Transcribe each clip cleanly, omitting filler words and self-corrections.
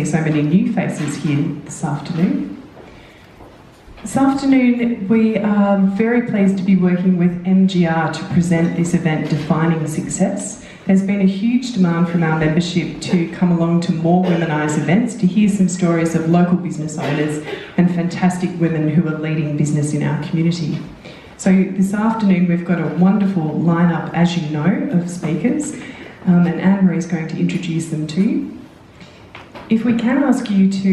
So many new faces here this afternoon. This afternoon we are very pleased to be working with MGR to present this event, Defining Success. There's been a huge demand from our membership to come along to more Womeni.s events to hear some stories of local business owners and fantastic women who are leading business in our community. So this afternoon we've got a wonderful lineup, as you know, of speakers, and Annemarie is going to introduce them to you. If we can ask you to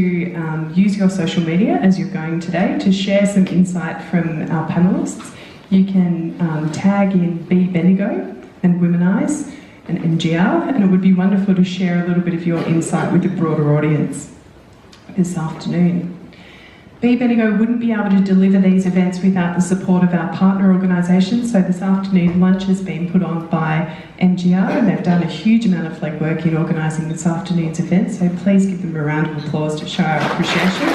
use your social media as you're going today to share some insight from our panellists, you can tag in Be.Bendigo and Womeni.s and MGR, and it would be wonderful to share a little bit of your insight with the broader audience this afternoon. Be.Bendigo wouldn't be able to deliver these events without the support of our partner organisations, so this afternoon lunch has been put on by MGR and they've done a huge amount of legwork in organising this afternoon's event, so please give them a round of applause to show our appreciation.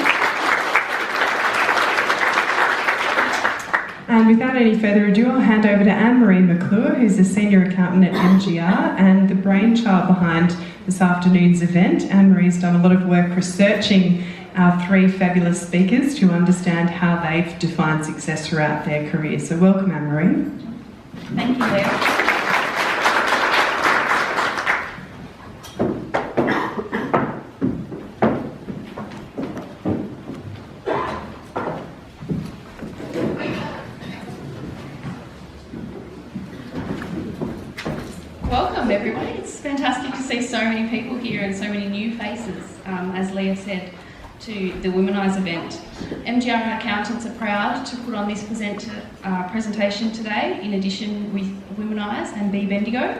And without any further ado, I'll hand over to Annemarie McClure, who's the Senior Accountant at MGR and the brainchild behind this afternoon's event. Annemarie's done a lot of work researching our three fabulous speakers to understand how they've defined success throughout their career. So welcome, Annemarie. Thank you, Leah. Welcome, everybody. It's fantastic to see so many people here and so many new faces, as Leah said, to the Womeni.s event. MGR Accountants are proud to put on this presentation today, in addition with Womeni.s and Be.Bendigo,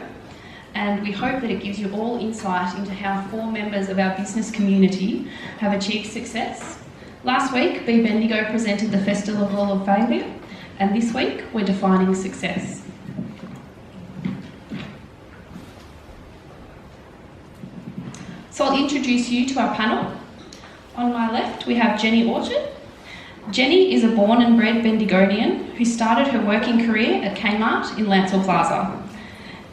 and we hope that it gives you all insight into how 4 members of our business community have achieved success. Last week, Be.Bendigo presented the Festival of Failure, and this week we're defining success. So I'll introduce you to our panel. On my left, we have Jenny Orchard. Jenny is a born and bred Bendigonian who started her working career at Kmart in Lancel Plaza.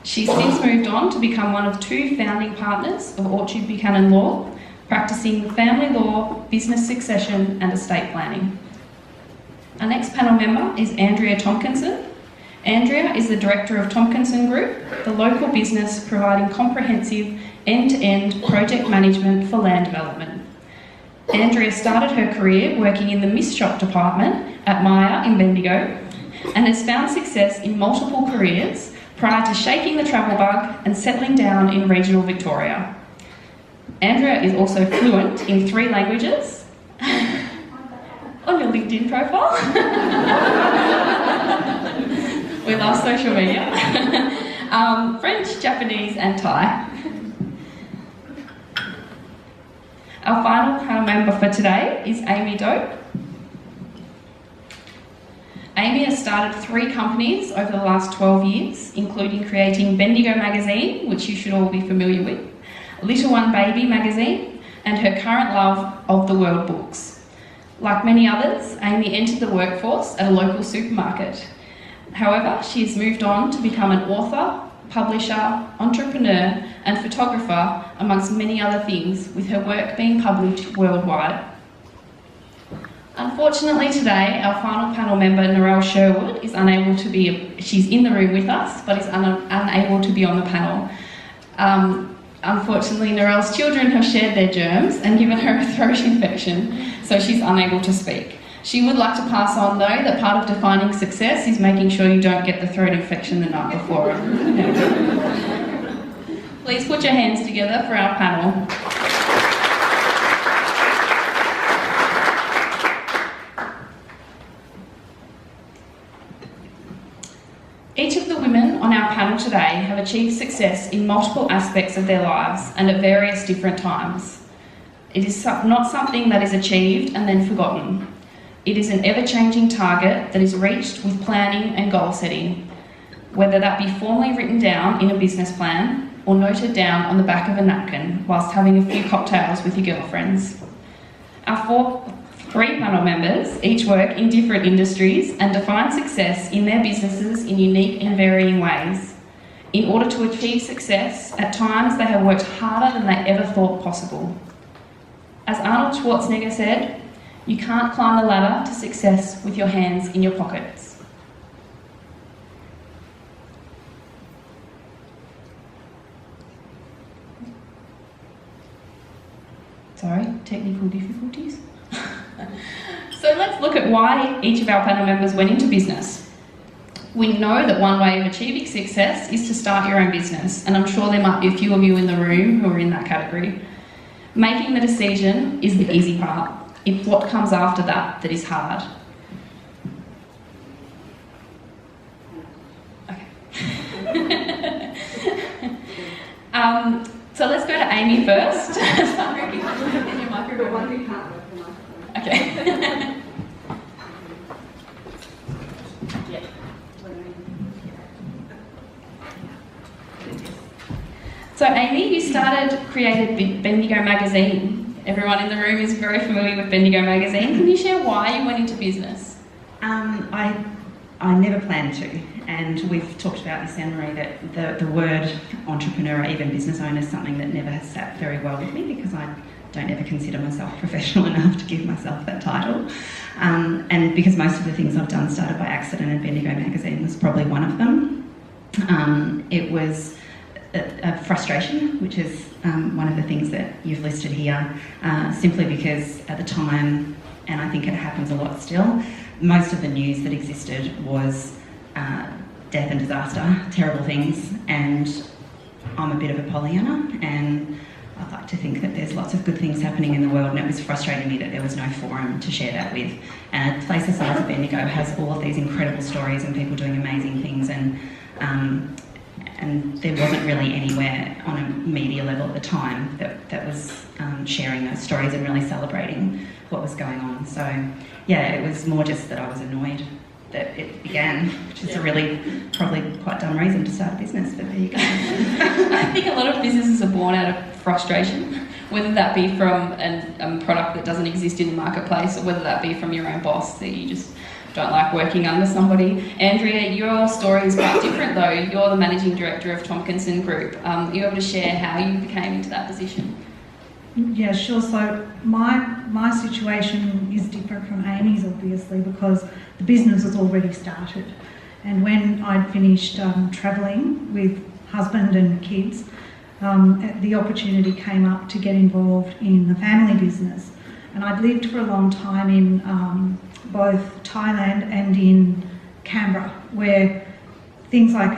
She's since moved on to become one of 2 founding partners of Orchard Buchanan Law, practicing family law, business succession and estate planning. Our next panel member is Andrea Tomkinson. Andrea is the director of Tomkinson Group, the local business providing comprehensive end-to-end project management for land development. Andrea started her career working in the Miss Shop department at Myer in Bendigo and has found success in multiple careers prior to shaking the travel bug and settling down in regional Victoria. Andrea is also fluent in 3 languages on your LinkedIn profile. We love social media. French, Japanese and Thai. Our final panel member for today is Amy Doak. Amy has started 3 companies over the last 12 years, including creating Bendigo magazine, which you should all be familiar with, Little One Baby magazine, and her current love of the world books. Like many others, Amy entered the workforce at a local supermarket. However, she has moved on to become an author, publisher, entrepreneur and photographer, amongst many other things, with her work being published worldwide. Unfortunately today, our final panel member, Narelle Sherwood, is unable to be, she's in the room with us, but is unable to be on the panel. Unfortunately, Narelle's children have shared their germs and given her a throat infection, so she's unable to speak. She would like to pass on, though, that part of defining success is making sure you don't get the throat infection the night before. Please put your hands together for our panel. Each of the women on our panel today have achieved success in multiple aspects of their lives and at various different times. It is not something that is achieved and then forgotten. It is an ever-changing target that is reached with planning and goal setting, whether that be formally written down in a business plan or noted down on the back of a napkin whilst having a few cocktails with your girlfriends. Our 3 panel members each work in different industries and define success in their businesses in unique and varying ways. In order to achieve success, at times they have worked harder than they ever thought possible. Arnold Schwarzenegger said, "You can't climb the ladder to success with your hands in your pockets." Sorry, technical difficulties. So let's look at why each of our panel members went into business. We know that one way of achieving success is to start your own business, and I'm sure there might be a few of you in the room who are in that category. Making the decision is the easy part. It's what comes after that that is hard. Okay. So let's go to Amy first. Sorry. Your microphone. Okay. So Amy, you created Bendigo magazine. Everyone in the room is very familiar with Bendigo magazine. Can you share why you went into business? I never planned to, and we've talked about this, Annemarie, that the word entrepreneur or even business owner is something that never has sat very well with me, because I don't ever consider myself professional enough to give myself that title. And because most of the things I've done started by accident, and Bendigo magazine was probably one of them. It was a frustration, which is one of the things that you've listed here, simply because at the time, and I think it happens a lot still, most of the news that existed was death and disaster, terrible things, and I'm a bit of a Pollyanna, and I'd like to think that there's lots of good things happening in the world, and it was frustrating me that there was no forum to share that with. And a place the size of Bendigo has all of these incredible stories and people doing amazing things, and there wasn't really anywhere on a media level at the time that was sharing those stories and really celebrating what was going on. So yeah, it was more just that I was annoyed that it began, which is a really probably quite dumb reason to start a business, but there you go. I think a lot of businesses are born out of frustration, whether that be from a product that doesn't exist in the marketplace, or whether that be from your own boss that you just don't like working under somebody. Andrea, your story is quite different though. You're the managing director of Tomkinson Group. Are you able to share how you became into that position? Yeah, sure. So my situation is different from Amy's, obviously, because the business was already started. And when I'd finished travelling with husband and kids, the opportunity came up to get involved in the family business. And I'd lived for a long time in both Thailand and in Canberra, where things like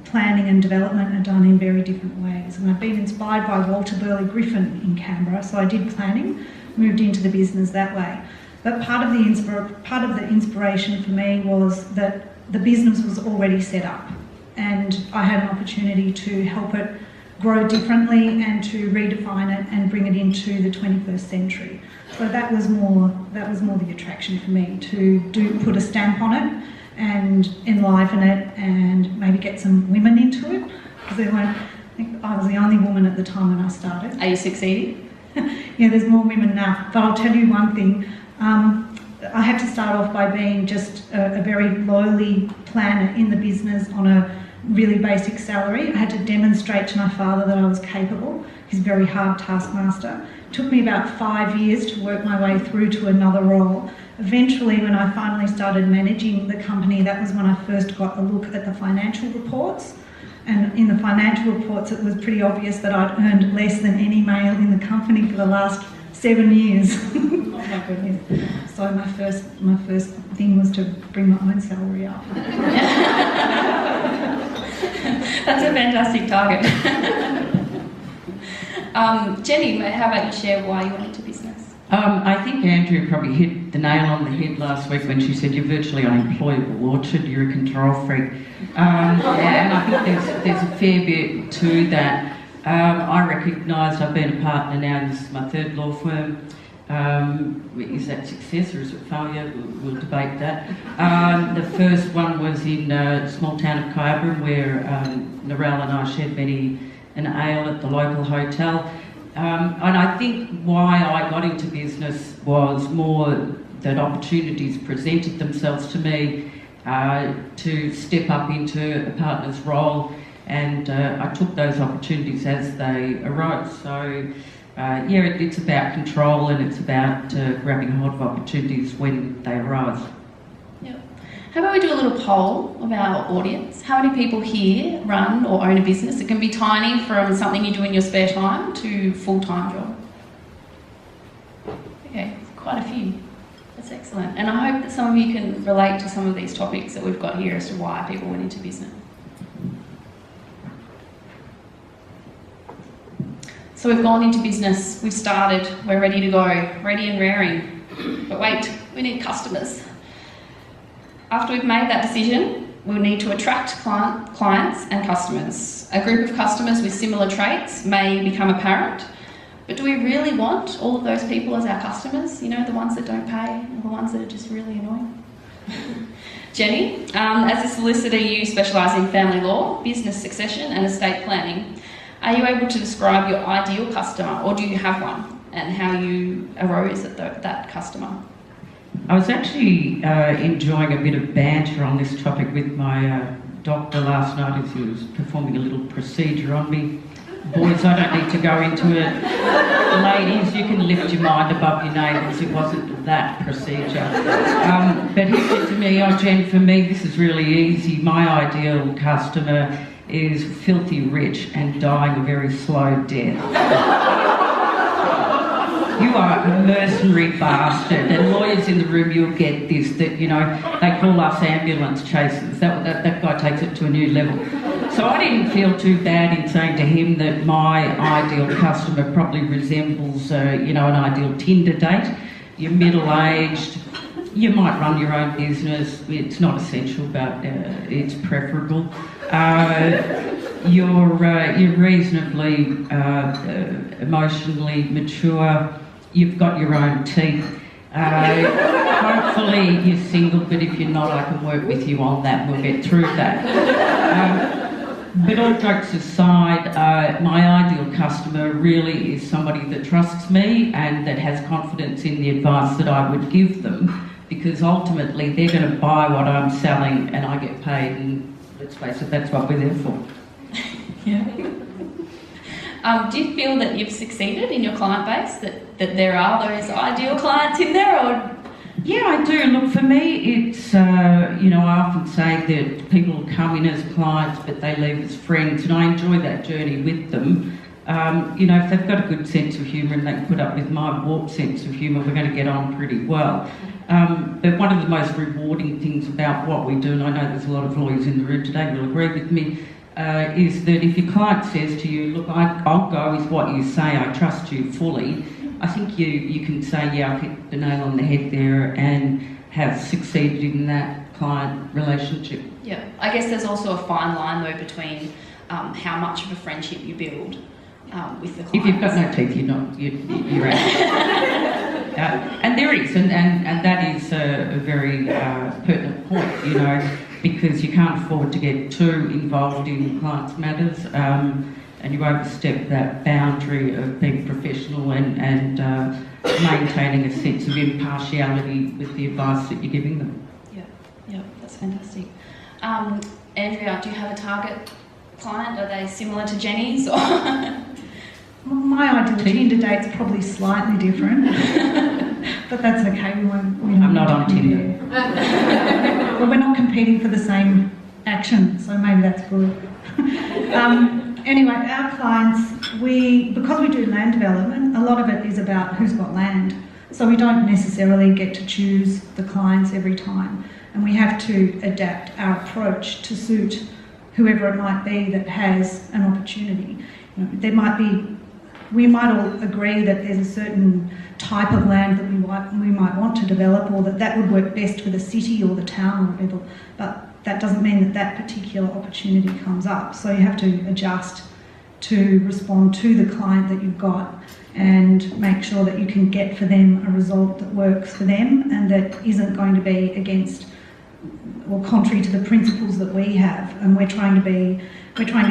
planning and development are done in very different ways. And I've been inspired by Walter Burley Griffin in Canberra, so I did planning, moved into the business that way. But part of the inspiration for me was that the business was already set up, and I had an opportunity to help it grow differently and to redefine it and bring it into the 21st century. So that was more the attraction for me, to put a stamp on it and enliven it and maybe get some women into it, because I think I was the only woman at the time when I started. Are you succeeding? Yeah, there's more women now. But I'll tell you one thing, I had to start off by being just a very lowly planner in the business on a really basic salary. I had to demonstrate to my father that I was capable. He's a very hard taskmaster. It took me about 5 years to work my way through to another role. Eventually, when I finally started managing the company, that was when I first got a look at the financial reports. And in the financial reports, it was pretty obvious that I'd earned less than any male in the company for the last 7 years. Oh my goodness. So my first thing was to bring my own salary up. That's a fantastic target. Jenny, how about you share why you went into business? I think Andrea probably hit the nail on the head last week when she said you're virtually unemployable, Orchard, you're a control freak. And I think there's a fair bit to that. I recognised I've been a partner now, this is my third law firm. Is that success or is it failure? We'll debate that. The first one was in a small town of Kyabram, where Narelle and I shared many an ale at the local hotel. And I think why I got into business was more that opportunities presented themselves to me to step up into a partner's role, and I took those opportunities as they arose. So it's about control, and it's about grabbing hold of opportunities when they arise. Yep. How about we do a little poll of our audience? How many people here run or own a business? It can be tiny, from something you do in your spare time to full-time job. Okay, quite a few. That's excellent. And I hope that some of you can relate to some of these topics that we've got here as to why people went into business. So we've gone into business, we've started, we're ready to go, ready and raring. But wait, we need customers. After we've made that decision, we'll need to attract clients and customers. A group of customers with similar traits may become apparent, but do we really want all of those people as our customers? You know, the ones that don't pay, or the ones that are just really annoying? Jenny, as a solicitor, you specialise in family law, business succession and estate planning. Are you able to describe your ideal customer, or do you have one, and how you arose at that customer? I was actually enjoying a bit of banter on this topic with my doctor last night as he was performing a little procedure on me. Boys, I don't need to go into it. Ladies, you can lift your mind above your neighbours. It wasn't that procedure. But he said to me, "Oh, Jen, for me, this is really easy. My ideal customer is filthy rich and dying a very slow death." You are a mercenary bastard, and lawyers in the room, you'll get this, that, you know, they call us ambulance chasers. That guy takes it to a new level. So I didn't feel too bad in saying to him that my ideal customer probably resembles, an ideal Tinder date. You're middle-aged, you might run your own business. It's not essential, but it's preferable. You're reasonably emotionally mature. You've got your own teeth. Hopefully you're single, but if you're not, I can work with you on that. We'll get through that. But all jokes aside, my ideal customer really is somebody that trusts me and that has confidence in the advice that I would give them, because ultimately they're going to buy what I'm selling and I get paid, and let's face it, that's what we're there for. Yeah. Do you feel that you've succeeded in your client base, that there are those ideal clients in there, or? Yeah, I do. Look, for me, it's, I often say that people come in as clients, but they leave as friends, and I enjoy that journey with them. If they've got a good sense of humour and they can put up with my warped sense of humour, we're going to get on pretty well. But one of the most rewarding things about what we do, and I know there's a lot of lawyers in the room today who will agree with me, is that if your client says to you, "Look, I'll go with what you say, I trust you fully," I think you can say, "Yeah, I've hit the nail on the head there," and have succeeded in that client relationship. Yeah, I guess there's also a fine line though between how much of a friendship you build with the client. If you've got no teeth, you're out. And there is, and that is a very pertinent point, because you can't afford to get too involved in clients' matters, and you overstep that boundary of being professional and maintaining a sense of impartiality with the advice that you're giving them. Yeah, that's fantastic. Andrea, do you have a target client? Are they similar to Jenny's? Or My ideal Tinder date's probably slightly different, but that's okay. I'm not on Tinder. Well, we're not competing for the same action, so maybe that's good. Anyway, our clients, because we do land development, a lot of it is about who's got land. So we don't necessarily get to choose the clients every time, and we have to adapt our approach to suit whoever it might be that has an opportunity. We might all agree that there's a certain type of land that we might want to develop, or that would work best for the city or the town or whatever, but that doesn't mean that particular opportunity comes up. So you have to adjust to respond to the client that you've got and make sure that you can get for them a result that works for them and that isn't going to be against or contrary to the principles that we have. And we're trying to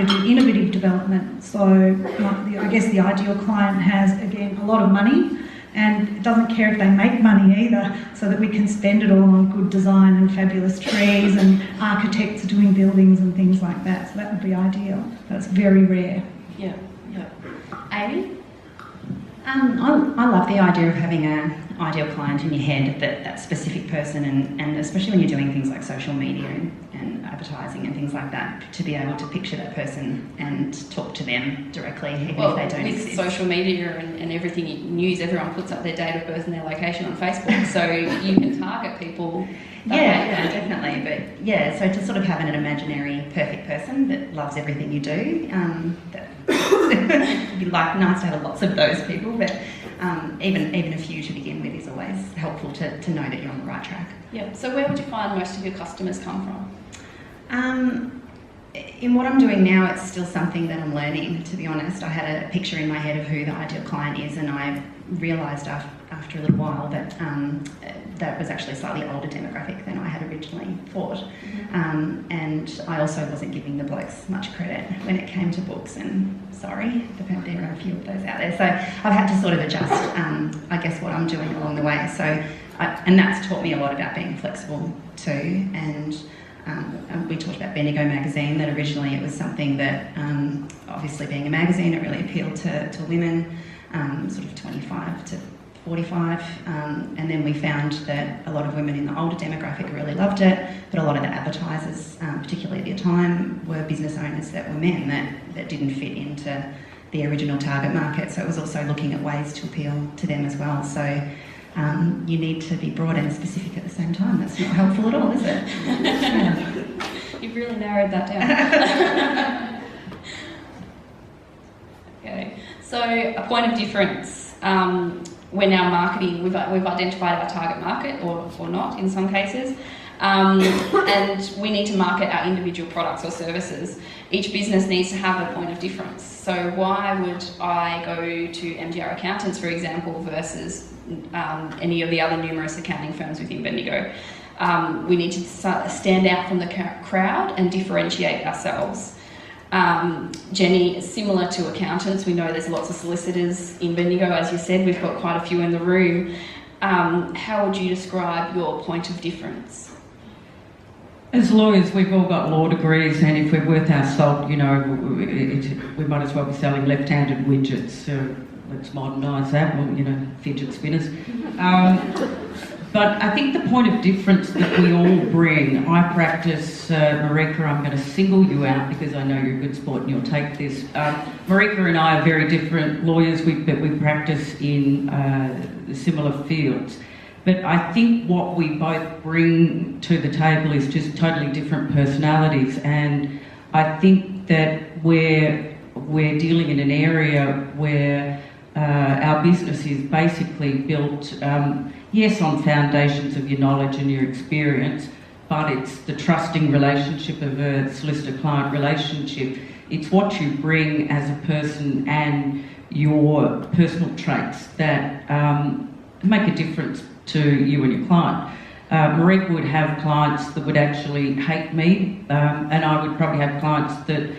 do innovative development. So I guess the ideal client has, again, a lot of money, and it doesn't care if they make money either, so that we can spend it all on good design and fabulous trees and architects doing buildings and things like that. So that would be ideal. That's very rare. Yeah. Amy? I love the idea of having an ideal client in your head, that specific person, and especially when you're doing things like social media and advertising and things like that, to be able to picture that person and talk to them directly, even if they don't exist. Social media and everything, news, everyone puts up their date of birth and their location on Facebook, so you can target people. Yeah, definitely. But yeah, so to sort of have an imaginary perfect person that loves everything you do, it'd be nice to have lots of those people, but even a few to begin with is always helpful to know that you're on the right track. Yeah. So where would you find most of your customers come from? In what I'm doing now, it's still something that I'm learning, to be honest. I had a picture in my head of who the ideal client is, and I realised after a little while that that was actually a slightly older demographic than I had originally thought. And I also wasn't giving the blokes much credit when it came to books, and sorry, there are a few of those out there. So I've had to sort of adjust, I guess, what I'm doing along the way. So, and that's taught me a lot about being flexible too. And we talked about Bendigo magazine, that originally it was something that, obviously being a magazine, it really appealed to women, sort of 25 to 45, and then we found that a lot of women in the older demographic really loved it, but a lot of the advertisers, particularly at the time, were business owners that were men that didn't fit into the original target market. So it was also looking at ways to appeal to them as well. So you need to be broad and specific at the same time. That's not helpful at all, is it? Yeah. You've really narrowed that down. Okay, so a point of difference. We're now marketing, we've identified our target market, or not in some cases, and we need to market our individual products or services. Each business needs to have a point of difference. So why would I go to MGR Accountants, for example, versus any of the other numerous accounting firms within Bendigo? We need to stand out from the crowd and differentiate ourselves. Jenny is similar to accountants. We know there's lots of solicitors in Bendigo, as you said. We've got quite a few in the room. How would you describe your point of difference? As lawyers, we've all got law degrees, and if we're worth our salt, we might as well be selling left-handed widgets. So let's modernise that, fidget spinners. But I think the point of difference that we all bring, I practice, Marika, I'm going to single you out because I know you're a good sport and you'll take this. Marika and I are very different lawyers, but we practice in similar fields. But I think what we both bring to the table is just totally different personalities, and I think that we're dealing in an area where our business is basically built, yes, on foundations of your knowledge and your experience, but it's the trusting relationship of a solicitor-client relationship. It's what you bring as a person and your personal traits that make a difference to you and your client. Marika would have clients that would actually hate me, and I would probably have clients that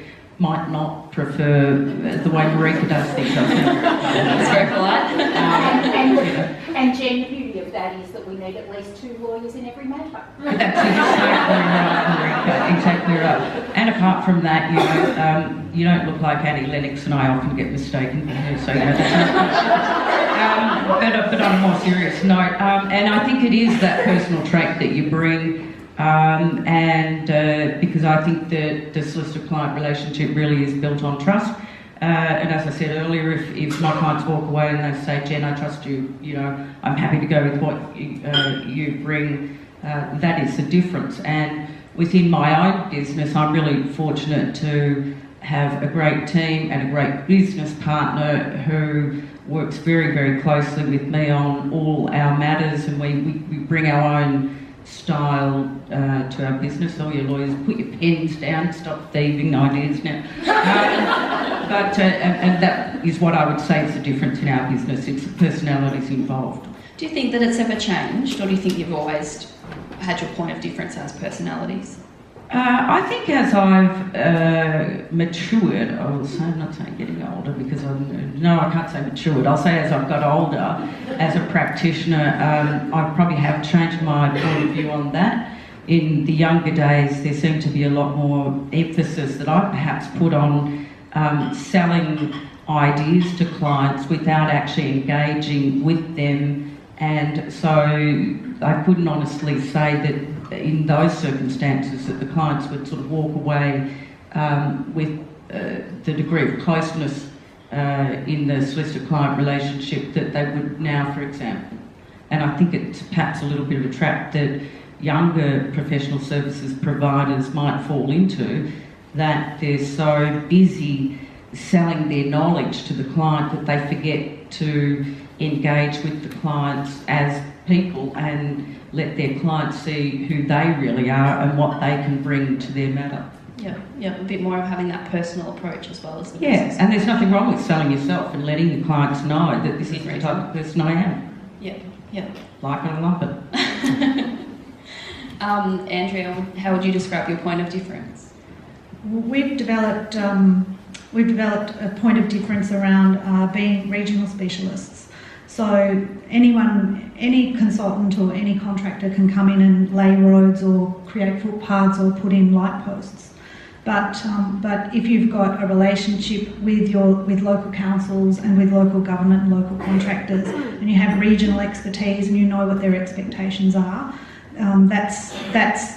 might not prefer the way Marika does things. That's very polite. And Jen, the beauty of that is that we need at least 2 lawyers in every matter. That's exactly right, Marika. Exactly right. And apart from that, you don't look like Annie Lennox, and I often get mistaken for her. So but on a more serious note, and I think it is that personal trait that you bring. Because I think that the solicitor-client relationship really is built on trust. And as I said earlier, if my clients walk away and they say, Jen, I trust you, I'm happy to go with what you bring, that is the difference. And within my own business, I'm really fortunate to have a great team and a great business partner who works very, very closely with me on all our matters, and we bring our own style to our business. All your lawyers, put your pens down, stop thieving ideas now. And that is what I would say is the difference in our business. It's the personalities involved. Do you think that it's ever changed, or do you think you've always had your point of difference as personalities? I think as I've matured, I will say, I'm not saying getting older because I can't say matured. I'll say as I've got older, as a practitioner, I probably have changed my point of view on that. In the younger days, there seemed to be a lot more emphasis that I perhaps put on selling ideas to clients without actually engaging with them. And so I couldn't honestly say that in those circumstances that the clients would sort of walk away with the degree of closeness in the solicitor-client relationship that they would now, for example. And I think it's perhaps a little bit of a trap that younger professional services providers might fall into, that they're so busy selling their knowledge to the client that they forget to engage with the clients as people and let their clients see who they really are and what they can bring to their matter. Yeah, a bit more of having that personal approach as well as the Yeah, business. and there's nothing wrong with selling yourself and letting the clients know that this is the type of person I am. Yeah. Like it or lump it. Andrea, how would you describe your point of difference? We've developed a point of difference around being regional specialists. So any consultant or any contractor can come in and lay roads or create footpaths or put in light posts. But if you've got a relationship with local councils and with local government and local contractors, and you have regional expertise and you know what their expectations are, that's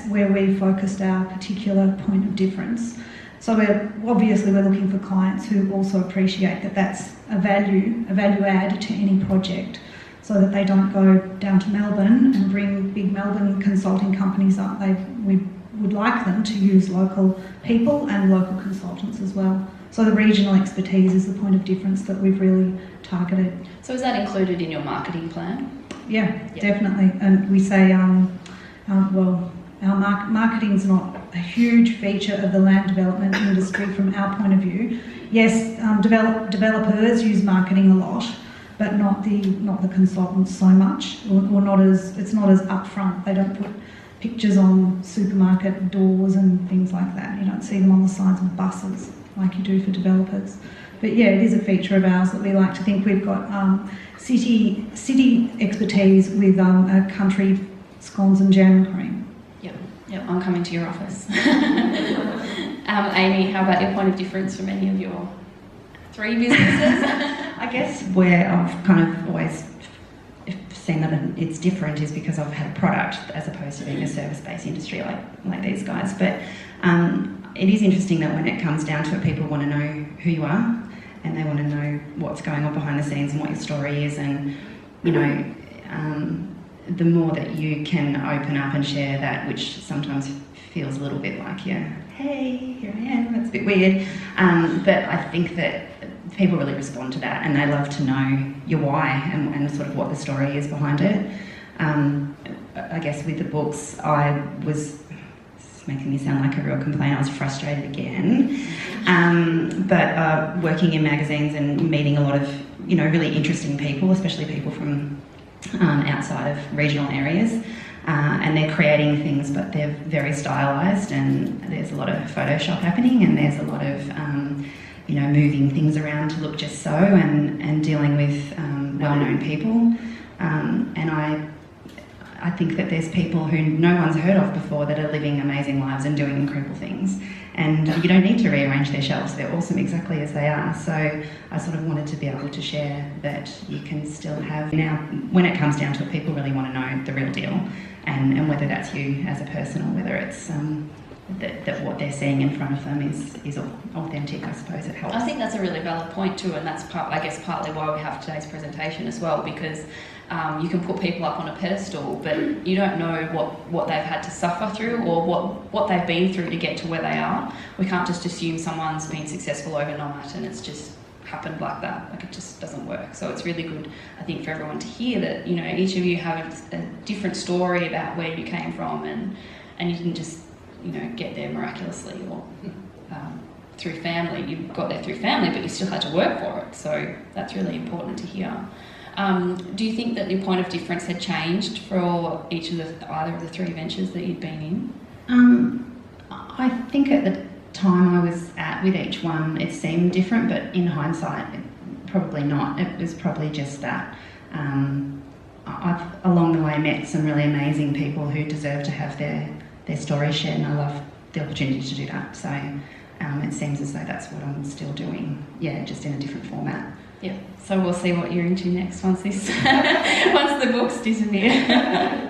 where we focused our particular point of difference. So we're looking for clients who also appreciate that that's a value add to any project, so that they don't go down to Melbourne and bring big Melbourne consulting companies up. We would like them to use local people and local consultants as well. So the regional expertise is the point of difference that we've really targeted. So is that included in your marketing plan? Yeah. Definitely. And we say, our marketing's not a huge feature of the land development industry from our point of view. Yes, developers use marketing a lot, but not the consultants so much, or it's not as upfront. They don't put pictures on supermarket doors and things like that. You don't see them on the sides of buses like you do for developers. But yeah, it is a feature of ours that we like to think we've got city expertise with a country scones and jam and cream. Yep, I'm coming to your office. Amy, how about your point of difference from any of your 3 businesses? I guess where I've kind of always seen that it's different is because I've had a product as opposed to being a service-based industry like these guys. But it is interesting that when it comes down to it, people want to know who you are and they want to know what's going on behind the scenes and what your story is, and the more that you can open up and share that, which sometimes feels a little bit like, hey, here I am, that's a bit weird. But I think that people really respond to that and they love to know your why and sort of what the story is behind it. I guess with the books, it's making me sound like a real complaint, I was frustrated again. But working in magazines and meeting a lot of, really interesting people, especially people from outside of regional areas, and they're creating things, but they're very stylised, and there's a lot of Photoshop happening, and there's a lot of moving things around to look just so, and dealing with well-known people, and I think that there's people who no one's heard of before that are living amazing lives and doing incredible things, and you don't need to rearrange their shelves. They're awesome exactly as they are. So I sort of wanted to be able to share that you can still have. Now, when it comes down to it, people really want to know the real deal, and whether that's you as a person or whether it's that what they're seeing in front of them is authentic. I suppose it helps. I think that's a really valid point too, and that's partly why we have today's presentation as well, because you can put people up on a pedestal, but you don't know what they've had to suffer through or what they've been through to get to where they are. We can't just assume someone's been successful overnight and it's just happened like that. Like, it just doesn't work. So it's really good, I think, for everyone to hear that, each of you have a different story about where you came from, and you didn't just, get there miraculously or through family. You got there through family, but you still had to work for it. So that's really important to hear. Do you think that your point of difference had changed for either of the 3 ventures that you'd been in? I think at the time I was at with each one, it seemed different, but in hindsight, probably not. It was probably just that I've along the way met some really amazing people who deserve to have their story shared, and I love the opportunity to do that. So it seems as though that's what I'm still doing, just in a different format. Yeah, so we'll see what you're into next once once the books disappear.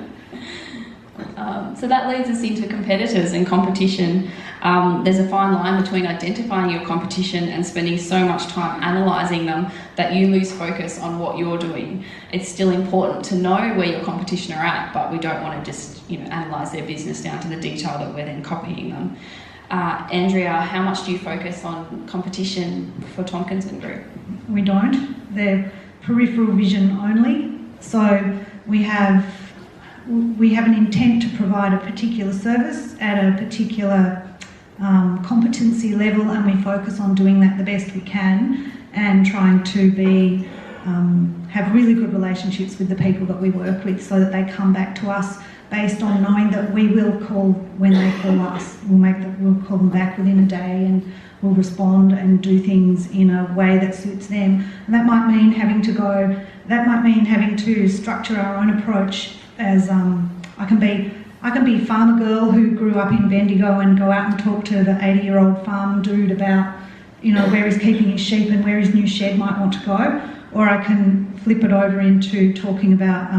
So that leads us into competitors and competition. There's a fine line between identifying your competition and spending so much time analysing them that you lose focus on what you're doing. It's still important to know where your competition are at, but we don't want to just analyse their business down to the detail that we're then copying them. Andrea, how much do you focus on competition for Tomkinson Group? We don't. They're peripheral vision only. So we have an intent to provide a particular service at a particular competency level, and we focus on doing that the best we can and trying to have really good relationships with the people that we work with so that they come back to us based on knowing that we will call when they call us. We'll call them back within a day and we'll respond and do things in a way that suits them. And that might mean having to structure our own approach as I can be a farmer girl who grew up in Bendigo and go out and talk to the 80-year-old farm dude about where he's keeping his sheep and where his new shed might want to go, or I can flip it over into talking about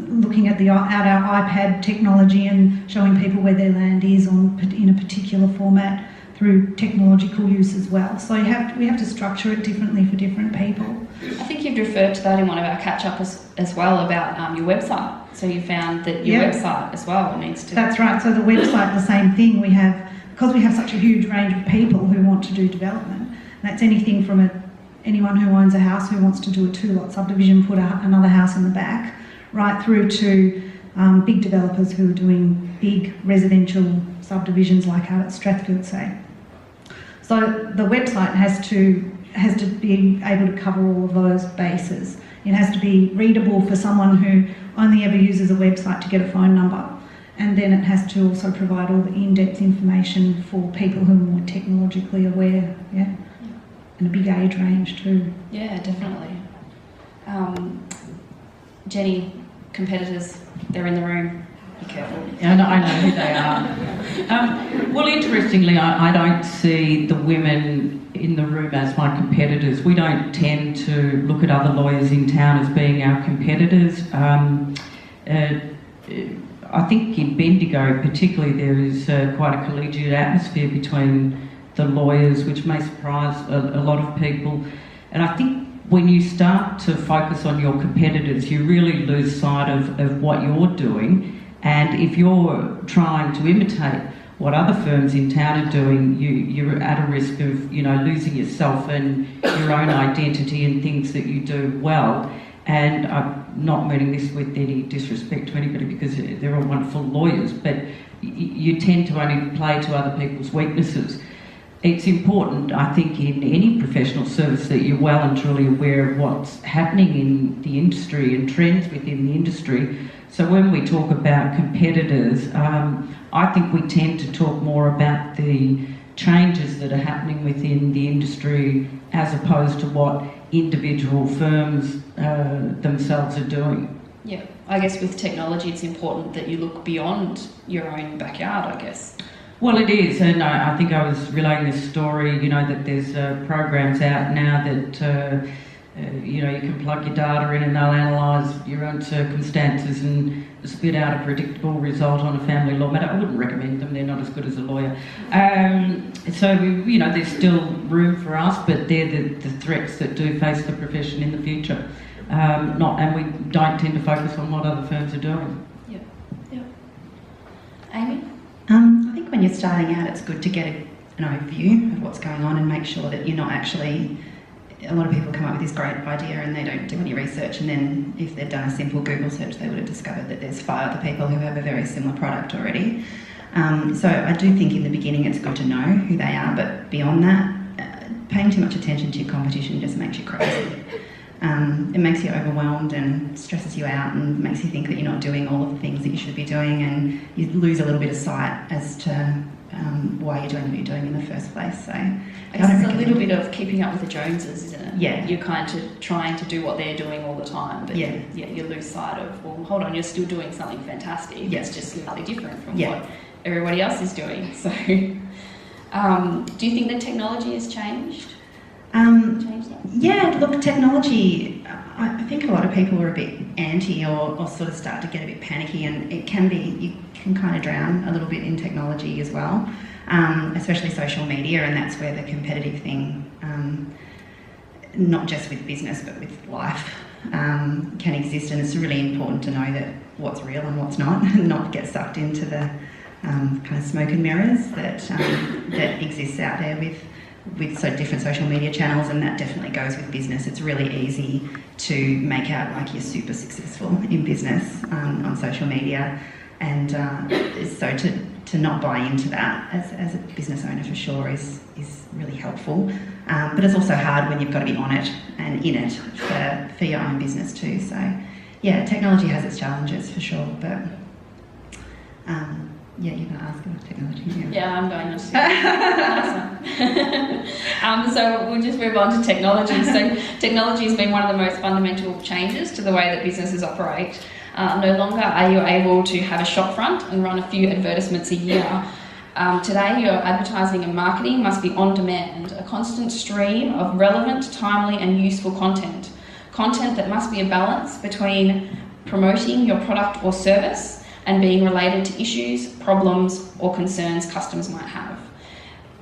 looking at our iPad technology and showing people where their land is in a particular format through technological use as well. So we have to structure it differently for different people. I think you've referred to that in one of our catch-ups as well about your website. So you found that your website as well needs to... That's right. So the website, the same thing. Because we have such a huge range of people who want to do development. That's anything from anyone who owns a house who wants to do a 2-lot subdivision, put another house in the back, right through to big developers who are doing big residential subdivisions like out at Strathfield, say. So the website has to be able to cover all of those bases. It has to be readable for someone who only ever uses a website to get a phone number. And then it has to also provide all the in-depth information for people who are more technologically aware, and a big age range too. Yeah, definitely. Jenny, competitors, they're in the room. Be careful. I know who they are. Well, interestingly, I don't see the women in the room as my competitors. We don't tend to look at other lawyers in town as being our competitors. I think in Bendigo particularly there is quite a collegiate atmosphere between the lawyers, which may surprise a lot of people. And I think when you start to focus on your competitors, you really lose sight of what you're doing. And if you're trying to imitate what other firms in town are doing, you're at a risk of losing yourself and your own identity and things that you do well. And I'm not meaning this with any disrespect to anybody because they're all wonderful lawyers, but you tend to only play to other people's weaknesses. It's important, I think, in any professional service that you're well and truly aware of what's happening in the industry and trends within the industry. So when we talk about competitors, I think we tend to talk more about the changes that are happening within the industry as opposed to what individual firms themselves are doing. Yeah, I guess with technology it's important that you look beyond your own backyard, I guess. Well, it is, and I think I was relaying this story, that there's programs out now that, you can plug your data in and they'll analyse your own circumstances and spit out a predictable result on a family law matter. I wouldn't recommend them, they're not as good as a lawyer. So, there's still room for us, but they're the threats that do face the profession in the future. And we don't tend to focus on what other firms are doing. Yeah. Amy? I think when you're starting out, it's good to get an overview of what's going on and make sure that you're not actually... A lot of people come up with this great idea and they don't do any research, and then if they'd done a simple Google search, they would have discovered that there's 5 other people who have a very similar product already. So I do think in the beginning it's good to know who they are, but beyond that, paying too much attention to your competition just makes you crazy. It makes you overwhelmed and stresses you out and makes you think that you're not doing all of the things that you should be doing, and you lose a little bit of sight as to why you're doing what you're doing in the first place. So I guess it's a little bit of keeping up with the Joneses, isn't it? Yeah. You're kind of trying to do what they're doing all the time, but you lose sight of, well, hold on, you're still doing something fantastic. Yeah. It's just slightly different from what everybody else is doing. So Do you think that technology has changed? Um, yeah, look, technology, I think a lot of people are a bit anti or sort of start to get a bit panicky, and it can be, you can kind of drown a little bit in technology as well, especially social media, and that's where the competitive thing, not just with business but with life, can exist, and it's really important to know that what's real and what's not, and not get sucked into the kind of smoke and mirrors that exists out there with so different social media channels, and that definitely goes with business. It's really easy to make out like you're super successful in business on social media, and so to not buy into that as a business owner for sure is really helpful. But it's also hard when you've got to be on it and in it for your own business too. So yeah, technology has its challenges for sure, but yeah, you're going to ask about technology. Yeah, I'm going to. So we'll just move on to technology. So technology has been one of the most fundamental changes to the way that businesses operate. No longer are you able to have a shop front and run a few advertisements a year. Today, your advertising and marketing must be on demand, a constant stream of relevant, timely and useful content. Content that must be a balance between promoting your product or service and being related to issues, problems or concerns customers might have.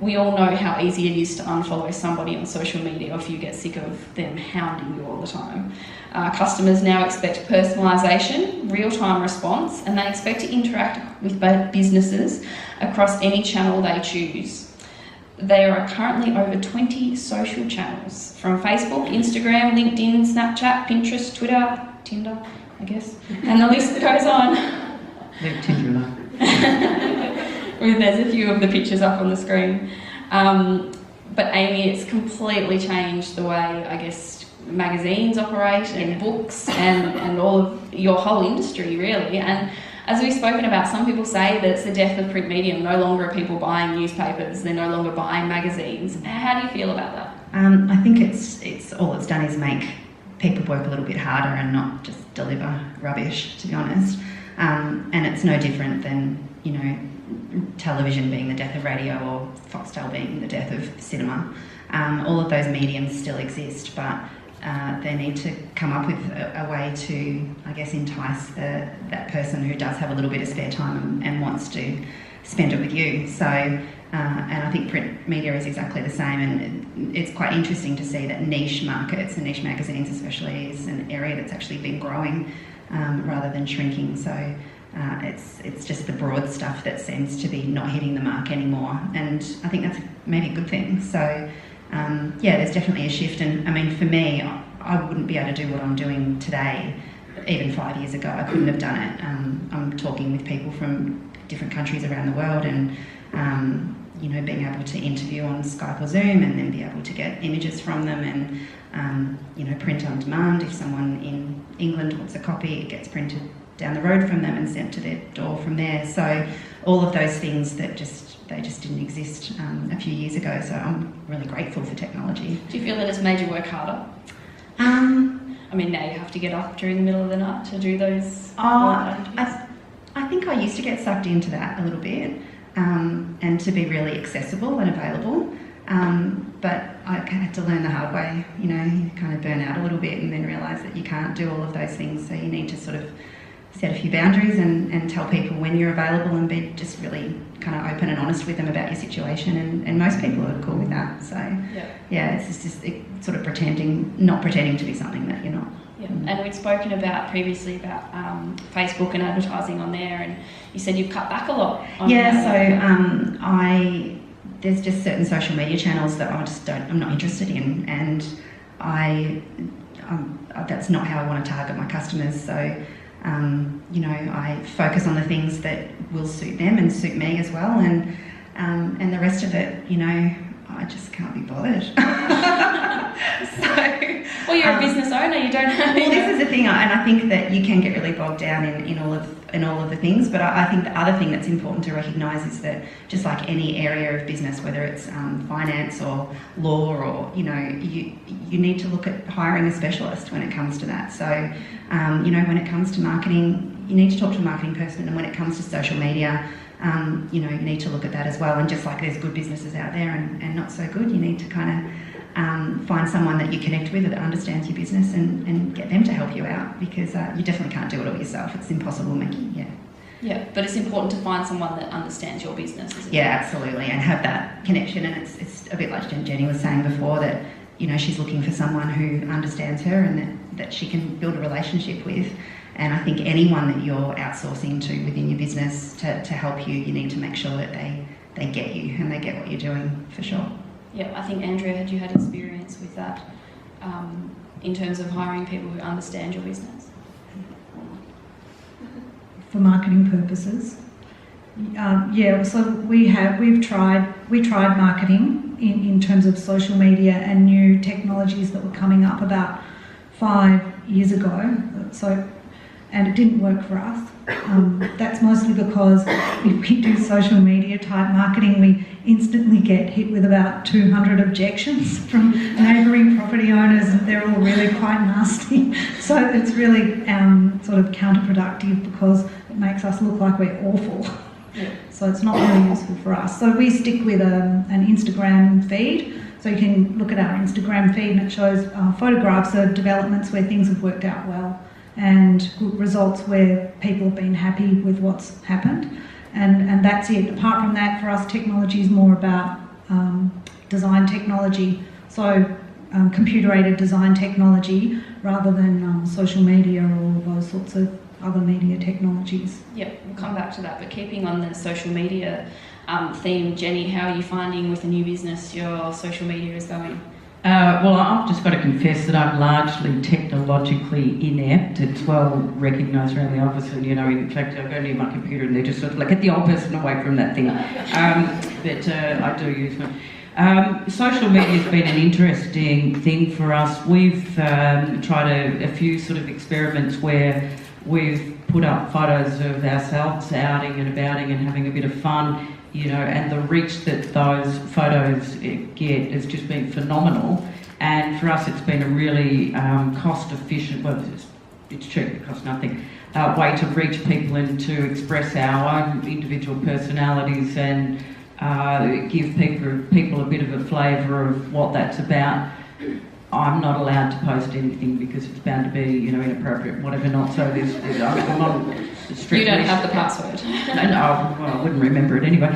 We all know how easy it is to unfollow somebody on social media if you get sick of them hounding you all the time. Customers now expect personalisation, real-time response, and they expect to interact with businesses across any channel they choose. There are currently over 20 social channels, from Facebook, Instagram, LinkedIn, Snapchat, Pinterest, Twitter, Tinder, I guess, and the list goes on. Leave Tinder alone. There's a few of the pictures up on the screen. But Amy, it's completely changed the way, I guess, magazines operate and books and all of your whole industry, really. And as we've spoken about, some people say that it's the death of print medium. No longer are people buying newspapers. They're no longer buying magazines. How do you feel about that? I think it's all it's done is make people work a little bit harder and not just deliver rubbish, to be honest. And it's no different than, you know, television being the death of radio or Foxtel being the death of cinema. All of those mediums still exist, but they need to come up with a way to, I guess, entice that person who does have a little bit of spare time and wants to spend it with you. So, and I think print media is exactly the same, and it's quite interesting to see that niche markets and niche magazines especially is an area that's actually been growing rather than shrinking. So it's just the broad stuff that seems to be not hitting the mark anymore, and I think that's maybe a good thing. So yeah, there's definitely a shift, and I mean, for me, I wouldn't be able to do what I'm doing today. Even 5 years ago, I couldn't have done it. I'm talking with people from different countries around the world, and you know, being able to interview on Skype or Zoom, and then be able to get images from them, and you know, print on demand. If someone in England wants a copy, it gets printed down the road from them and sent to their door from there. So all of those things that they just didn't exist a few years ago. So I'm really grateful for technology. Do you feel that it's made you work harder? I mean, now you have to get up during the middle of the night to do those. I think I used to get sucked into that a little bit, and to be really accessible and available. But I had to learn the hard way. You know, you kind of burn out a little bit and then realise that you can't do all of those things. So you need to sort of set a few boundaries and tell people when you're available, and be just really kind of open and honest with them about your situation, and most people are cool with that. So yeah, it's just sort of not pretending to be something that you're not. Yeah. And we'd spoken about previously about Facebook and advertising on there, and you said you've cut back a lot on there's just certain social media channels that I'm not interested in, and that's not how I want to target my customers. So you know, I focus on the things that will suit them and suit me as well, and the rest of it, you know, I just can't be bothered. Well, you're a business owner. You don't have. Well, this is the thing, and I think that you can get really bogged down in all of the things. But I think the other thing that's important to recognise is that just like any area of business, whether it's finance or law, or you know, you need to look at hiring a specialist when it comes to that. So you know, when it comes to marketing, you need to talk to a marketing person, and when it comes to social media, you know, you need to look at that as well. And just like there's good businesses out there and not so good, you need to kind of find someone that you connect with that understands your business and get them to help you out, because you definitely can't do it all yourself. It's impossible, Mickey. Yeah. Yeah, but it's important to find someone that understands your business, isn't it? Yeah, absolutely, and have that connection. And it's a bit like Jenny was saying before, that, you know, she's looking for someone who understands her and that she can build a relationship with. And I think anyone that you're outsourcing to within your business to help you, you need to make sure that they get you and they get what you're doing, for sure. Yeah, I think, Andrea, had you had experience with that in terms of hiring people who understand your business? For marketing purposes. Yeah, so we tried marketing in terms of social media and new technologies that were coming up about 5 years ago. And it didn't work for us. That's mostly because if we do social media type marketing, we instantly get hit with about 200 objections from neighbouring property owners, and they're all really quite nasty. So it's really sort of counterproductive, because it makes us look like we're awful. Yeah. So it's not really useful for us. So we stick with an Instagram feed. So you can look at our Instagram feed, and it shows photographs of developments where things have worked out well, and good results where people have been happy with what's happened. And that's it. Apart from that, for us, technology is more about design technology. So computer-aided design technology rather than social media or those sorts of other media technologies. Yep, we'll come back to that. But keeping on the social media theme, Jenny, how are you finding with the new business your social media is going? Well, I've just got to confess that I'm largely technologically inept. It's well recognised around the office, and, you know, in fact, I go near my computer and they're just sort of like, get the old person away from that thing. But I do use them. Social media has been an interesting thing for us. We've tried a few sort of experiments where we've put up photos of ourselves outing and abouting and having a bit of fun, you know, and the reach that those photos get has just been phenomenal. And for us, it's been a really cost-efficient, well, it's cheap, it costs nothing, way to reach people and to express our own individual personalities and give people a bit of a flavour of what that's about. I'm not allowed to post anything because it's bound to be, you know, inappropriate, whatever not. So I'm on strict. You don't list. have the password. No, well, I wouldn't remember it anyway.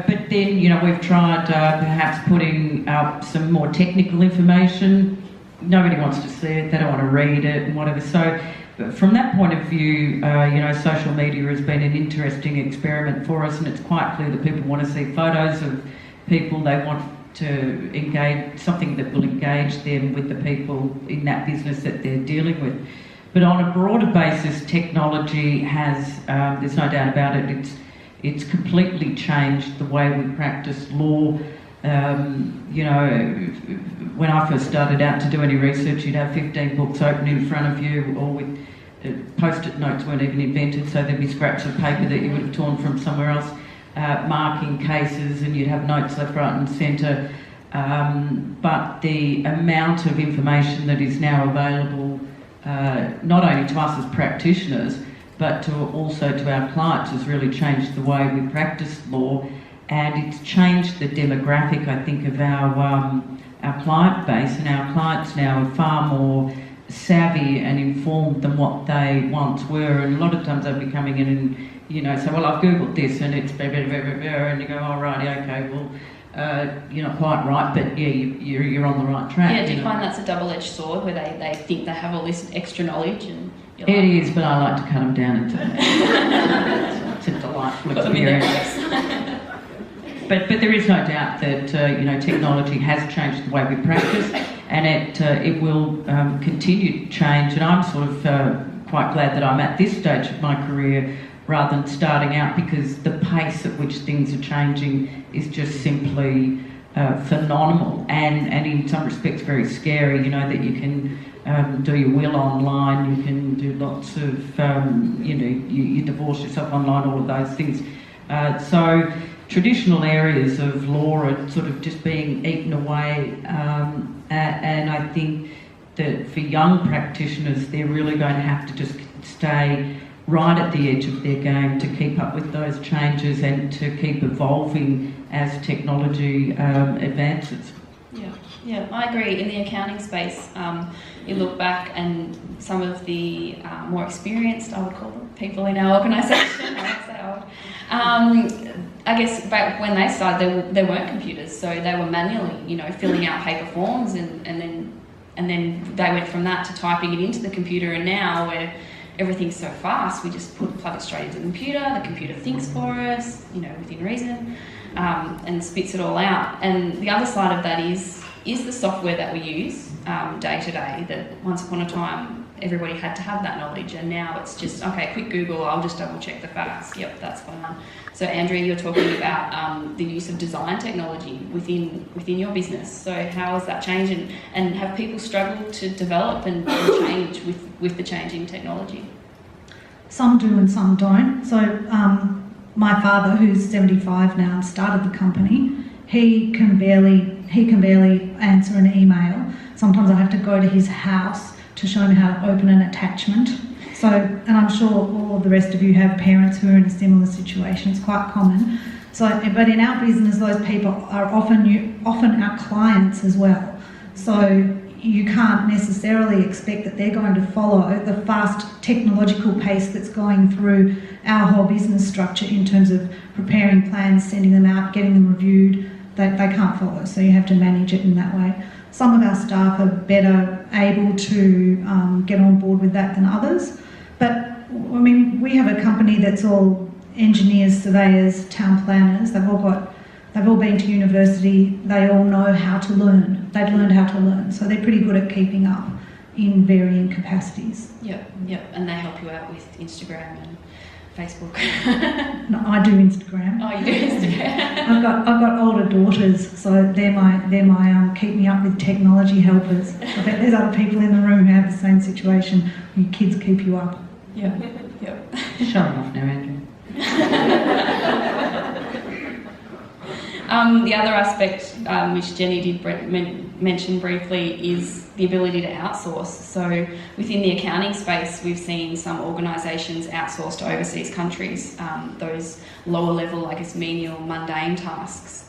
But then, you know, we've tried perhaps putting up some more technical information. Nobody wants to see it, they don't want to read it and whatever. So from that point of view, you know, social media has been an interesting experiment for us, and it's quite clear that people want to see photos of people. They want to engage, something that will engage them with the people in that business that they're dealing with. But on a broader basis, technology has, there's no doubt about it, it's completely changed the way we practice law. You know, when I first started out to do any research, you'd have 15 books open in front of you, or with post-it notes weren't even invented, so there'd be scraps of paper that you would have torn from somewhere else, marking cases, and you'd have notes left, right and centre. But the amount of information that is now available, not only to us as practitioners, but also to our clients, has really changed the way we practice law, and it's changed the demographic, I think, of our client base, and our clients now are far more savvy and informed than what they once were, and a lot of times they'll be coming in and, you know, say, well, I've googled this and it's blah, blah, blah, blah, blah, and you go, oh, right, okay, well, you're not quite right, but yeah, you're on the right track. Yeah, do you find that's a double-edged sword, where they think they have all this extra knowledge? And you're it like, is, but I like to cut them down into it's a delightful experience. But there is no doubt that you know, technology has changed the way we practice, and it will continue to change. And I'm sort of quite glad that I'm at this stage of my career rather than starting out, because the pace at which things are changing is just simply phenomenal, and in some respects very scary. You know, that you can do your will online, you can do lots of you know, you divorce yourself online, all of those things. So traditional areas of law are sort of just being eaten away, and I think that for young practitioners, they're really going to have to just stay right at the edge of their game to keep up with those changes and to keep evolving as technology advances. Yeah, I agree. In the accounting space, you look back and some of the more experienced, I would call them, people in our organisation, I won't say old, I guess back when they started, there weren't computers, so they were manually, filling out paper forms, and then they went from that to typing it into the computer, and now where everything's so fast, we just plug it straight into the computer thinks for us, within reason, and spits it all out. And the other side of that is the software that we use day to day, that once upon a time everybody had to have that knowledge, and now it's just, okay, quick Google, I'll just double check the facts, yep, that's fine. So Andrea, you're talking about the use of design technology within your business. So how has that changed, and have people struggled to develop and change with the changing technology? Some do and some don't. So my father, who's 75 now and started the company, he can barely answer an email. Sometimes I have to go to his house to show him how to open an attachment. So, and I'm sure all of the rest of you have parents who are in a similar situation. It's quite common. So, but in our business, those people are often our clients as well. So you can't necessarily expect that they're going to follow the fast technological pace that's going through our whole business structure in terms of preparing plans, sending them out, getting them reviewed. They can't follow, so you have to manage it in that way. Some of our staff are better able to get on board with that than others. But, I mean, we have a company that's all engineers, surveyors, town planners. They've all been to university. They all know how to learn. They've learned how to learn. So they're pretty good at keeping up in varying capacities. Yep. And they help you out with Instagram and Facebook. No, I do Instagram. Oh, you do Instagram. I've got older daughters, so they're my keep me up with technology helpers. I bet there's other people in the room who have the same situation. Your kids keep you up. Yep. Shut it off now, Andrea. The other aspect, which Jenny did mention briefly, is the ability to outsource. So within the accounting space, we've seen some organisations outsource to overseas countries those lower level, I guess, menial, mundane tasks,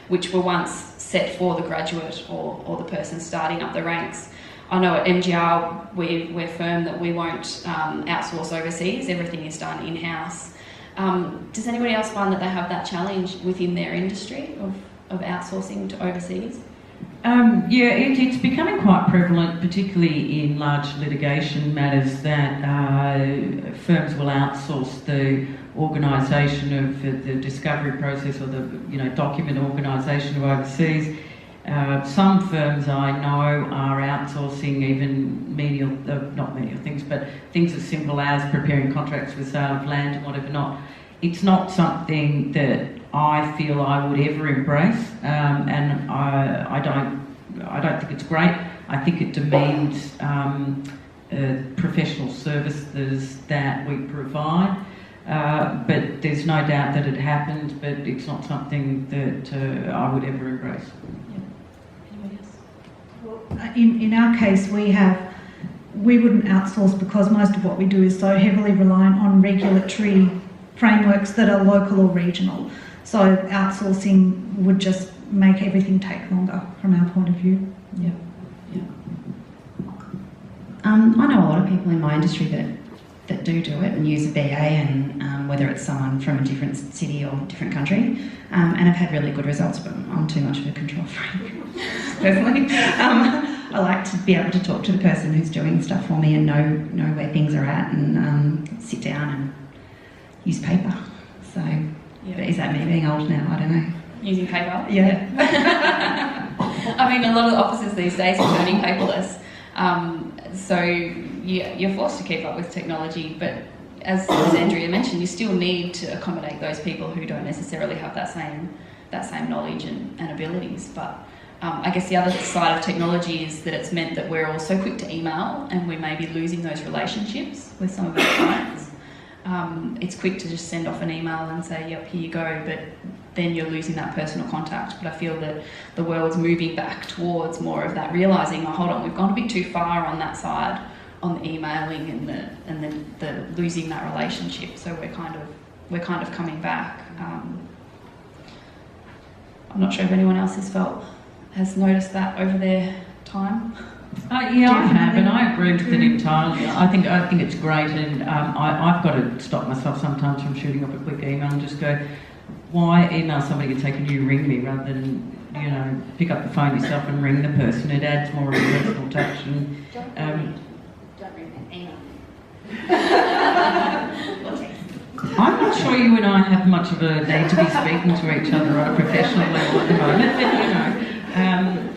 which were once set for the graduate or the person starting up the ranks. I know at MGR we're firm that we won't outsource overseas. Everything is done in-house. Does anybody else find that they have that challenge within their industry of outsourcing to overseas? It's becoming quite prevalent, particularly in large litigation matters, that firms will outsource the organisation of the discovery process or the document organisation to overseas. Some firms I know are outsourcing even not menial things, but things as simple as preparing contracts for sale of land and whatever not. It's not something that I feel I would ever embrace, and I don't think it's great. I think it demeans professional services that we provide. But there's no doubt that it happens, but it's not something that I would ever embrace. In our case, we wouldn't outsource because most of what we do is so heavily reliant on regulatory frameworks that are local or regional. So outsourcing would just make everything take longer from our point of view. Yeah. I know a lot of people in my industry that do it and use a BA, and whether it's someone from a different city or different country, and have had really good results, but I'm too much of a control freak, personally. I like to be able to talk to the person who's doing stuff for me and know where things are at, and sit down and use paper. So, but is that me being old now? I don't know. Using paper? Yeah. I mean, a lot of the offices these days are turning paperless. So you're forced to keep up with technology, but as Andrea mentioned, you still need to accommodate those people who don't necessarily have that same knowledge and abilities. But I guess the other side of technology is that it's meant that we're all so quick to email, and we may be losing those relationships with some of our clients. It's quick to just send off an email and say, yep, here you go, but then you're losing that personal contact. But I feel that the world's moving back towards more of that, realising, oh, hold on, we've gone a bit too far on that side on the emailing and the losing that relationship. So we're kind of coming back. I'm not sure if anyone else has noticed that over their time. Yeah, I have, and I agree with it entirely. I think it's great, and I've got to stop myself sometimes from shooting up a quick email and just go, why email somebody and say, can you ring me, rather than, you know, pick up the phone yourself and ring the person. It adds more of a personal touch. And Don't ring me, email me. I'm not sure you and I have much of a need to be speaking to each other on a professional level at the moment, but you know,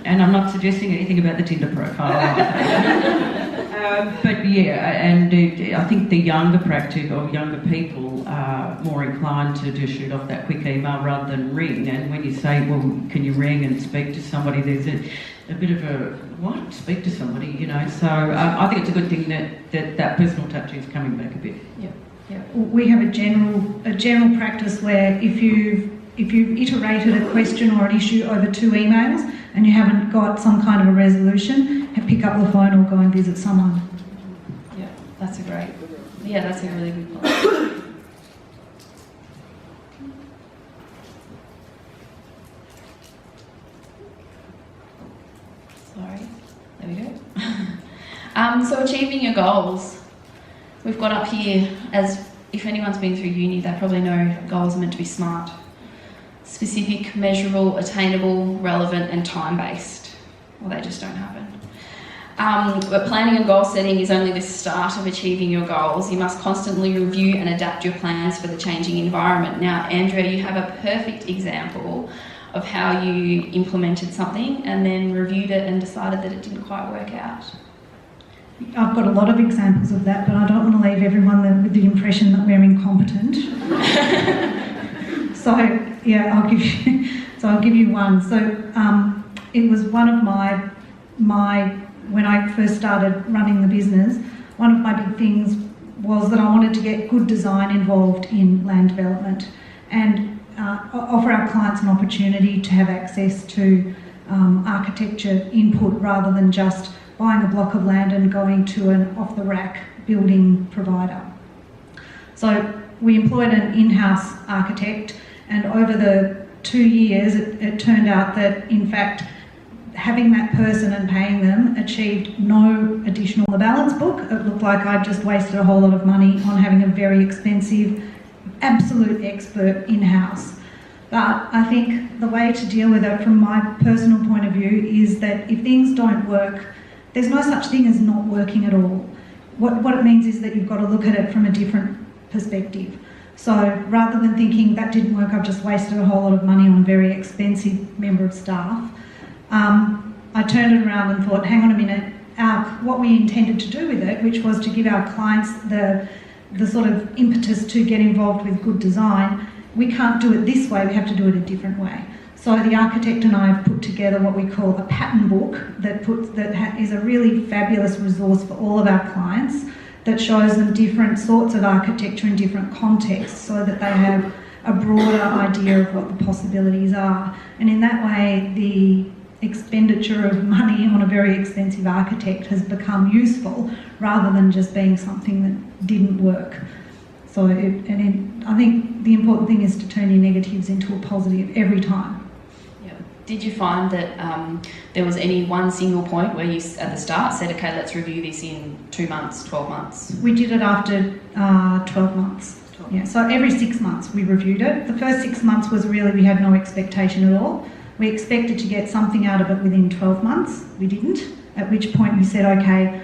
and I'm not suggesting anything about the Tinder profile. But yeah, and I think the younger practice or younger people are more inclined to just shoot off that quick email rather than ring. And when you say, well, can you ring and speak to somebody, there's a bit of a, what? Speak to somebody, you know. So I think it's a good thing that personal touch is coming back a bit. Yeah. Yeah. We have a general practice where if you've iterated a question or an issue over 2 emails and you haven't got some kind of a resolution, pick up the phone or go and visit someone. Yeah, that's a really good point. Sorry, there we go. So achieving your goals. We've got up here, as if anyone's been through uni, they probably know goals are meant to be SMART. Specific, measurable, attainable, relevant and time-based. Well, they just don't happen. But planning and goal setting is only the start of achieving your goals. You must constantly review and adapt your plans for the changing environment. Now, Andrea, you have a perfect example of how you implemented something and then reviewed it and decided that it didn't quite work out. I've got a lot of examples of that, but I don't want to leave everyone with the impression that we're incompetent. So yeah, I'll give you one. So it was one of my when I first started running the business, one of my big things was that I wanted to get good design involved in land development and offer our clients an opportunity to have access to architecture input rather than just buying a block of land and going to an off-the-rack building provider. So we employed an in-house architect, and over the 2 years it turned out that in fact having that person and paying them achieved no additional on the balance book. It looked like I'd just wasted a whole lot of money on having a very expensive, absolute expert in-house. But I think the way to deal with it from my personal point of view is that if things don't work, there's no such thing as not working at all. What it means is that you've got to look at it from a different perspective. So rather than thinking that didn't work, I've just wasted a whole lot of money on a very expensive member of staff, I turned it around and thought, hang on a minute, what we intended to do with it, which was to give our clients the sort of impetus to get involved with good design, we can't do it this way, we have to do it a different way. So the architect and I have put together what we call a pattern book that is a really fabulous resource for all of our clients that shows them different sorts of architecture in different contexts so that they have a broader idea of what the possibilities are. And in that way, the expenditure of money on a very expensive architect has become useful rather than just being something that didn't work. So I think the important thing is to turn your negatives into a positive every time. Did you find that there was any one single point where you, at the start, said, okay, let's review this in 2 months, 12 months? We did it after 12 months. Yeah, so every 6 months we reviewed it. The first 6 months was really, we had no expectation at all. We expected to get something out of it within 12 months. We didn't, at which point we said, okay,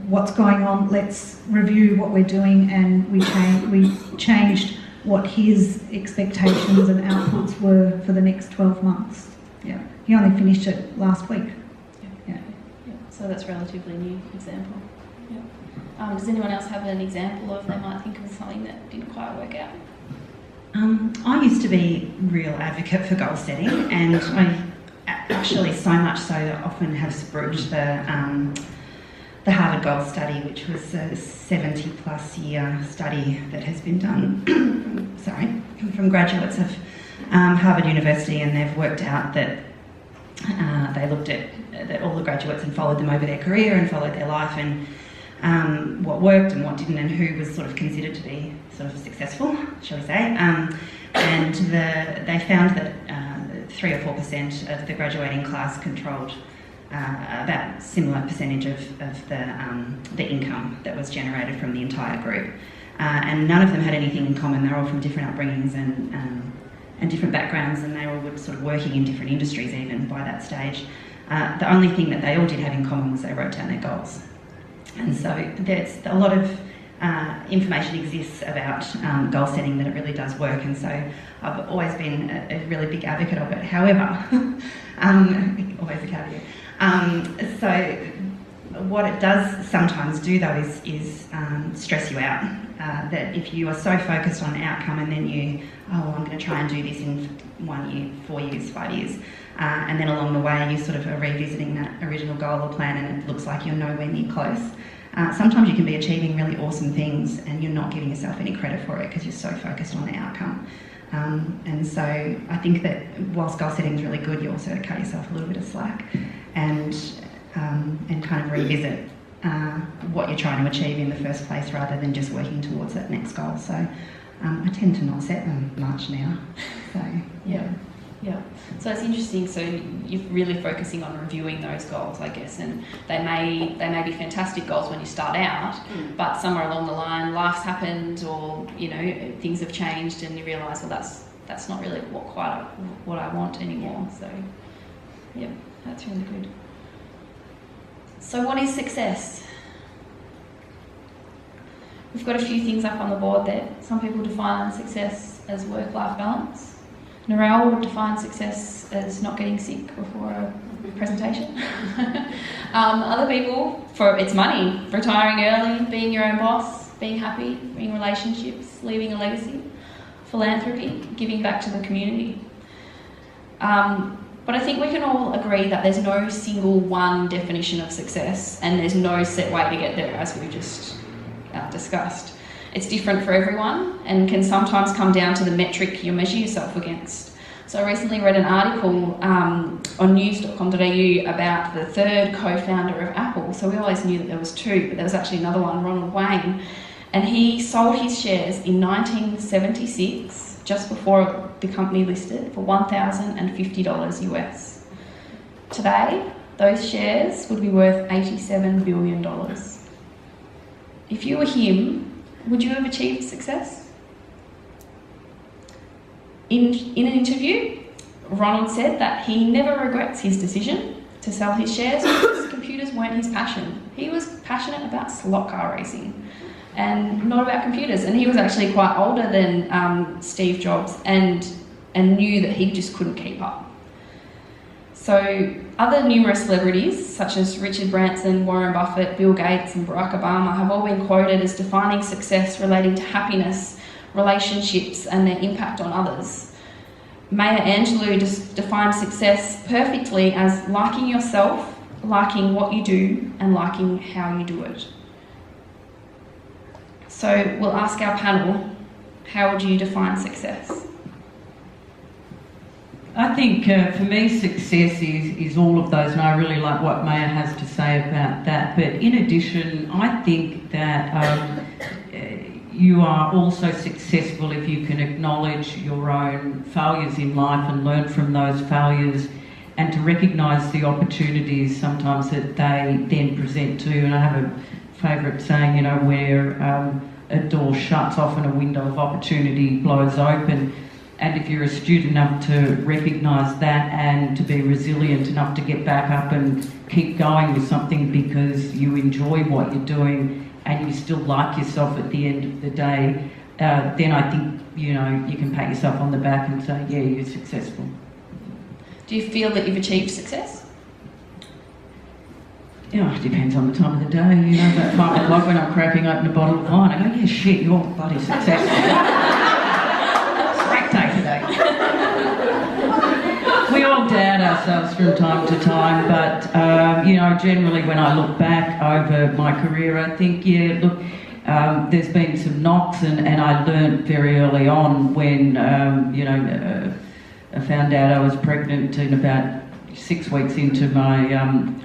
what's going on? Let's review what we're doing, and we changed what his expectations and outputs were for the next 12 months. Yeah, he only finished it last week. Yeah. So that's a relatively new example. Yeah. Does anyone else have an example of they might think of something that didn't quite work out? I used to be a real advocate for goal setting, and I actually so much so that I often have spruiked the Harvard Goal Study, which was a 70-plus year study that has been done from graduates of Harvard University, and they've worked out that They looked at all the graduates and followed them over their career and followed their life and what worked and what didn't and who was sort of considered to be sort of successful, shall we say. And they found that 3 or 4% of the graduating class controlled about similar percentage of the income that was generated from the entire group. And none of them had anything in common. They were all from different upbringings and different backgrounds, and they all were sort of working in different industries even by that stage. The only thing that they all did have in common was they wrote down their goals. And so there's a lot of information exists about goal setting that it really does work, and so I've always been a really big advocate of it. However, always a caveat. So what it does sometimes do though is stress you out. That if you are so focused on outcome and then I'm going to try and do this in 1 year, 4 years, 5 years, and then along the way you sort of are revisiting that original goal or plan and it looks like you're nowhere near close. Sometimes you can be achieving really awesome things and you're not giving yourself any credit for it because you're so focused on the outcome. And so I think that whilst goal setting is really good, you also cut yourself a little bit of slack and kind of revisit what you're trying to achieve in the first place rather than just working towards that next goal. So I tend to not set them much now. So yeah. Yeah, so it's interesting. So you're really focusing on reviewing those goals, I guess, and they may be fantastic goals when you start out, but somewhere along the line, life's happened, or things have changed, and you realise, well, that's not really what I want anymore. So yeah, that's really good. So what is success? We've got a few things up on the board there. Some people define success as work-life balance. Narelle would define success as not getting sick before a presentation. Other people, it's money, retiring early, being your own boss, being happy, being relationships, leaving a legacy, philanthropy, giving back to the community. But I think we can all agree that there's no single one definition of success and there's no set way to get there, as we just discussed. It's different for everyone and can sometimes come down to the metric you measure yourself against. So I recently read an article on news.com.au about the third co-founder of Apple. So we always knew that there was two, but there was actually another one, Ronald Wayne. And he sold his shares in 1976, just before the company listed, for $1,050 US. Today, those shares would be worth $87 billion. If you were him, would you have achieved success? In an interview, Ronald said that he never regrets his decision to sell his shares because computers weren't his passion. He was passionate about slot car racing and not about computers. And he was actually quite older than Steve Jobs and knew that he just couldn't keep up. So other numerous celebrities, such as Richard Branson, Warren Buffett, Bill Gates and Barack Obama, have all been quoted as defining success relating to happiness, relationships and their impact on others. Maya Angelou just defined success perfectly as liking yourself, liking what you do and liking how you do it. So we'll ask our panel, how would you define success? I think for me success is all of those, and I really like what Maya has to say about that. But in addition, I think that you are also successful if you can acknowledge your own failures in life and learn from those failures and to recognise the opportunities sometimes that they then present to you. And I have a favourite saying, where a door shuts often a window of opportunity blows open. And if you're astute enough to recognise that and to be resilient enough to get back up and keep going with something because you enjoy what you're doing and you still like yourself at the end of the day, then I think, you can pat yourself on the back and say, yeah, you're successful. Do you feel that you've achieved success? It depends on the time of the day. About 5 o'clock when I'm cracking open a bottle of wine, I go, yeah, shit, you're bloody successful. We all doubt ourselves from time to time, but generally when I look back over my career, I think, there's been some knocks, and I learnt very early on when I found out I was pregnant in about 6 weeks into my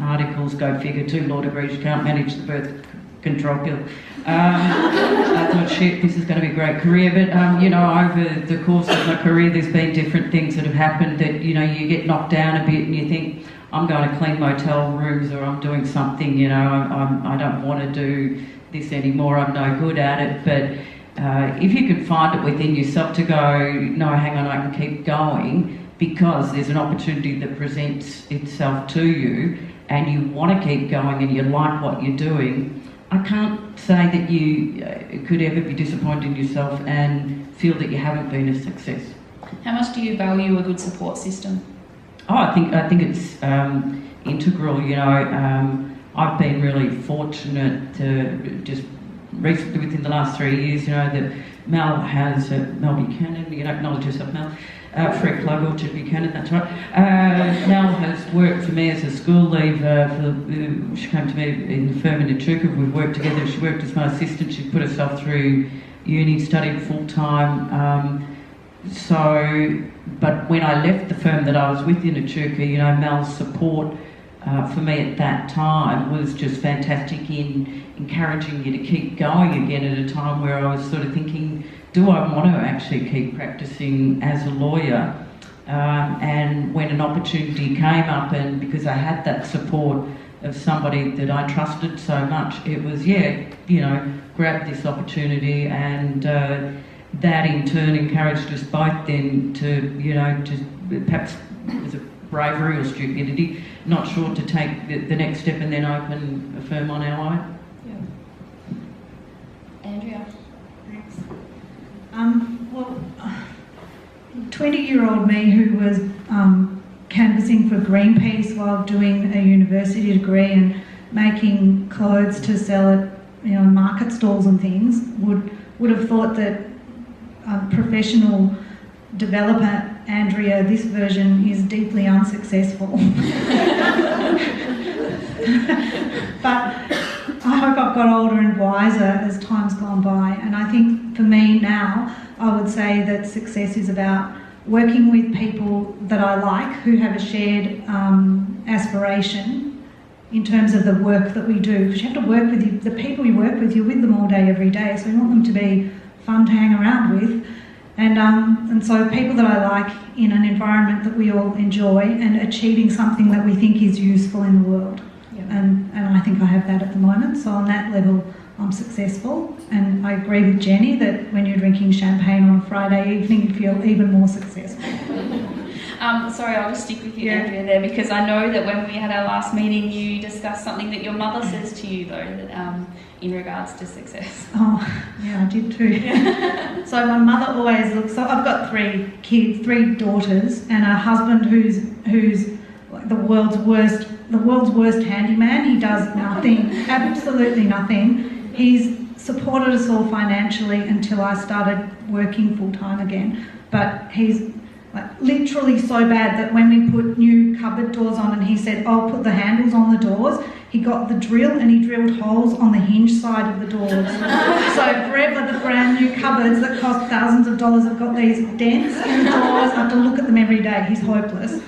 articles, go figure, 2 law degrees, you can't manage the birth control pill. I thought, shit, this is going to be a great career. But, you know, over the course of my career, there's been different things that have happened that, you know, you get knocked down a bit and you think, I'm going to clean motel rooms, or I'm doing something, you know, I don't want to do this anymore, I'm no good at it. But if you can find it within yourself to go, no, hang on, I can keep going, because there's an opportunity that presents itself to you and you want to keep going and you like what you're doing, I can't say that you could ever be disappointed in yourself and feel that you haven't been a success. How much do you value a good support system? Oh, I think it's integral. You know, I've been really fortunate to just recently, within the last 3 years, you know, that Mel has Mel Buchanan. You know, acknowledge yourself, Mel. Free plug, Orchard Buchanan. That's right. Mel has worked for me as a school leaver. She came to me in the firm in Echuca. We've worked together. She worked as my assistant. She put herself through uni, studied full time. But when I left the firm that I was with in Echuca, you know, Mel's support for me at that time was just fantastic in encouraging you to keep going again at a time where I was sort of thinking, do I want to actually keep practicing as a lawyer? And when an opportunity came up, and because I had that support of somebody that I trusted so much, it was, yeah, you know, grab this opportunity, and that in turn encouraged us both then to, you know, just perhaps was it bravery or stupidity, not sure, to take the next step and then open a firm on our own. Yeah. Andrea? Thanks. Well, 20-year-old me who was canvassing for Greenpeace while doing a university degree and making clothes to sell at, you know, market stalls and things would have thought that professional developer Andrea, this version, is deeply unsuccessful. But I hope I've got older and wiser as time's gone by, and I think for me now, I would say that success is about working with people that I like, who have a shared aspiration in terms of the work that we do. Because you have to work with the people you work with, you're with them all day, every day, so you want them to be fun to hang around with. And so people that I like in an environment that we all enjoy, and achieving something that we think is useful in the world. Yep. And I think I have that at the moment. So on that level, I'm successful. And I agree with Jenny that when you're drinking champagne on a Friday evening, you feel even more successful. Sorry, I'll just stick with you, Andrea, there, because I know that when we had our last meeting, you discussed something that your mother says to you, though, that, in regards to success. Oh, yeah, I did too. So my mother always looks. So I've got 3 kids, 3 daughters, and a husband who's like the world's worst handyman. He does nothing, absolutely nothing. He's supported us all financially until I started working full time again. But he's like literally so bad that when we put new cupboard doors on and he said, "I'll put the handles on the doors," he got the drill and he drilled holes on the hinge side of the doors. So forever the brand new cupboards that cost thousands of dollars have got these dents in the doors. I have to look at them every day. He's hopeless.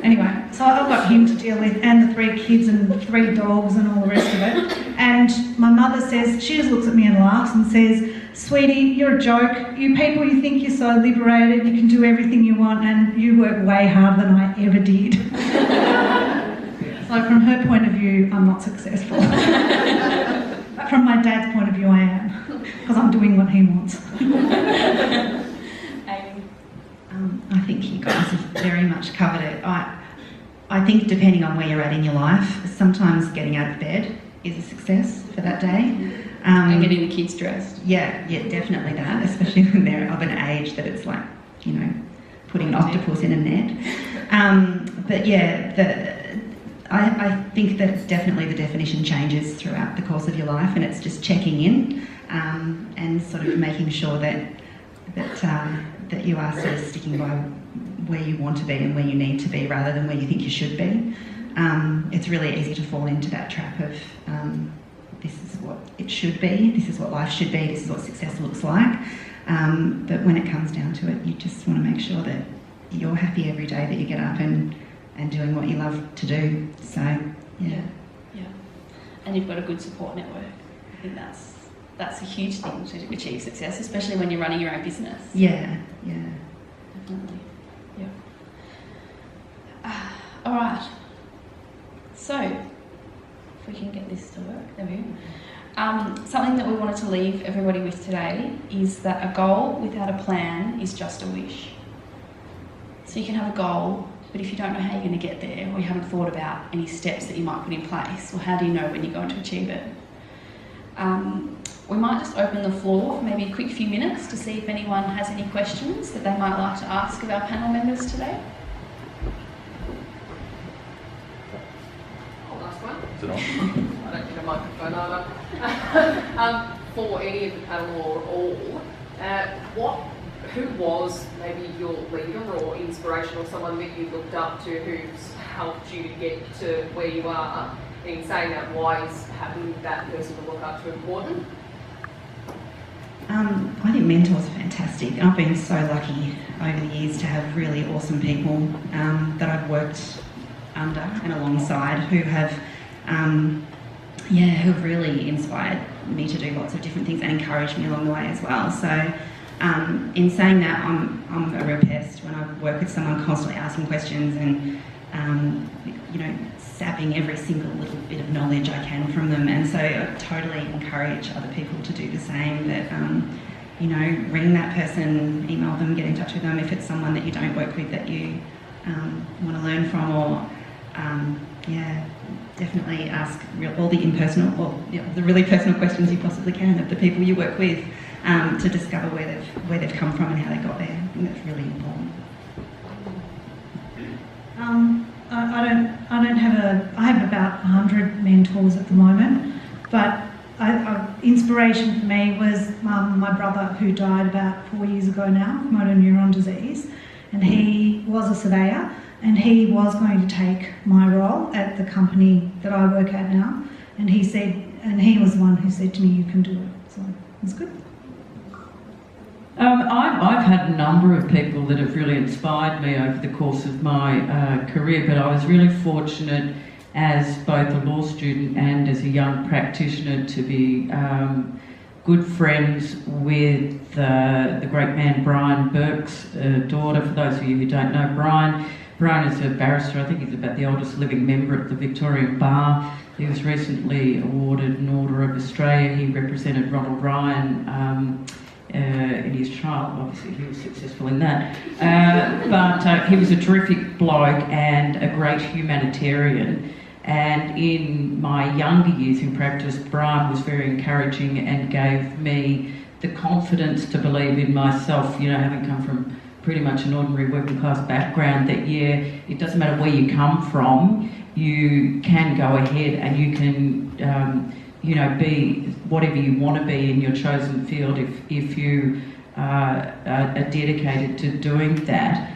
Anyway, so I've got him to deal with, and the 3 kids and 3 dogs and all the rest of it. And my mother says, she just looks at me and laughs and says, "Sweetie, you're a joke. You people, you think you're so liberated, you can do everything you want, and you work way harder than I ever did." So from her point of view, I'm not successful. But from my dad's point of view, I am, because I'm doing what he wants. I think you guys have very much covered it. I think depending on where you're at in your life, sometimes getting out of bed is a success for that day. And getting the kids dressed. Yeah, definitely that, especially when they're of an age that it's like, you know, putting an octopus in a net. But yeah, I think that definitely the definition changes throughout the course of your life, and it's just checking in and sort of making sure that you are sort of sticking by where you want to be and where you need to be rather than where you think you should be. It's really easy to fall into that trap of this is what it should be, this is what life should be, this is what success looks like. But when it comes down to it, you just want to make sure that you're happy every day that you get up and and doing what you love to do. So, yeah. And you've got a good support network. I think that's a huge thing to achieve success, especially when you're running your own business. Yeah. Definitely. Yeah. All right. So, if we can get this to work, there we go. Something that we wanted to leave everybody with today is that a goal without a plan is just a wish. So you can have a goal, but if you don't know how you're going to get there, or you haven't thought about any steps that you might put in place, or how do you know when you're going to achieve it? We might just open the floor for maybe a quick few minutes to see if anyone has any questions that they might like to ask of our panel members today. I'll ask one. Is it on? I don't need a microphone either. For any of the panel or all, who was maybe your leader or inspiration or someone that you looked up to who's helped you to get to where you are? In saying that, why is having that person to look up to important? I think mentors are fantastic. I've been so lucky over the years to have really awesome people that I've worked under and alongside who have really inspired me to do lots of different things and encouraged me along the way as well. So in saying that, I'm a real pest when I work with someone, constantly asking questions and sapping every single little bit of knowledge I can from them. And so I totally encourage other people to do the same, that ring that person, email them, get in touch with them if it's someone that you don't work with that you want to learn from, or definitely ask all the impersonal, or the really personal questions you possibly can of the people you work with, to discover where they've come from and how they got there. I think that's really important. I have about 100 mentors at the moment, but inspiration for me was my brother, who died about 4 years ago now, motor neuron disease, and he was a surveyor, and he was going to take my role at the company that I work at now, and he was the one who said to me, "You can do it." So it was good. I've had a number of people that have really inspired me over the course of my career, but I was really fortunate as both a law student and as a young practitioner to be good friends with the great man Brian Burke's daughter. For those of you who don't know Brian is a barrister. I think he's about the oldest living member at the Victorian Bar. He was recently awarded an Order of Australia. He represented Ronald Ryan in his trial. Obviously he was successful in that, but he was a terrific bloke and a great humanitarian. And in my younger years in practice, Brian was very encouraging and gave me the confidence to believe in myself, having come from pretty much an ordinary working class background, that it doesn't matter where you come from, you can go ahead and you can be whatever you want to be in your chosen field if you are dedicated to doing that.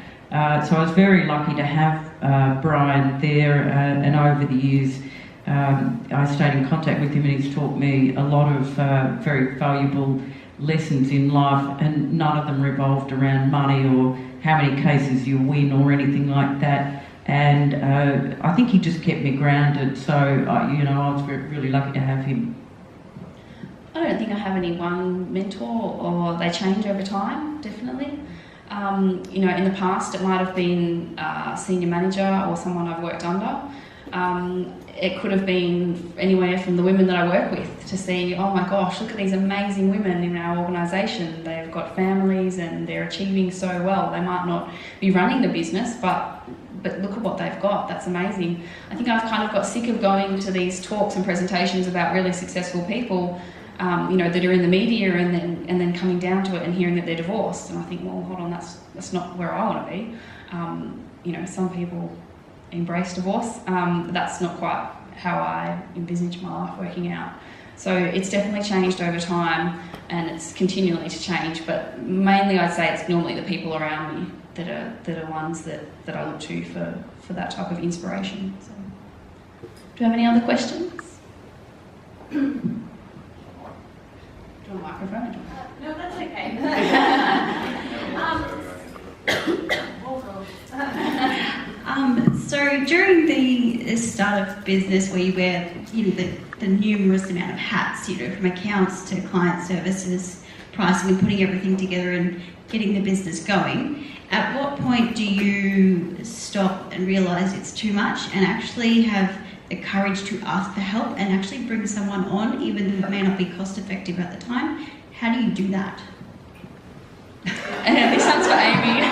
So I was very lucky to have Brian there, and over the years I stayed in contact with him, and he's taught me a lot of very valuable lessons in life, and none of them revolved around money or how many cases you win or anything like that. And I think he just kept me grounded, so I was really lucky to have him. I don't think I have any one mentor, or they change over time, definitely. In the past it might have been a senior manager or someone I've worked under. It could have been anywhere from the women that I work with, to see, oh my gosh, look at these amazing women in our organisation. They've got families and they're achieving so well. They might not be running the business, but look at what they've got. That's amazing. I think I've kind of got sick of going to these talks and presentations about really successful people, that are in the media, and then coming down to it and hearing that they're divorced. And I think, well, hold on, that's not where I want to be. Some people embrace divorce. That's not quite how I envisage my life working out. So it's definitely changed over time, and it's continually to change. But mainly, I'd say it's normally the people around me that are ones that I look to for that type of inspiration. So, do you have any other questions? Do you want a microphone? No, that's okay. So start a business where you wear, the numerous amount of hats, from accounts to client services, pricing and putting everything together and getting the business going. At what point do you stop and realise it's too much and actually have the courage to ask for help and actually bring someone on, even though it may not be cost effective at the time? How do you do that? This one's for Amy.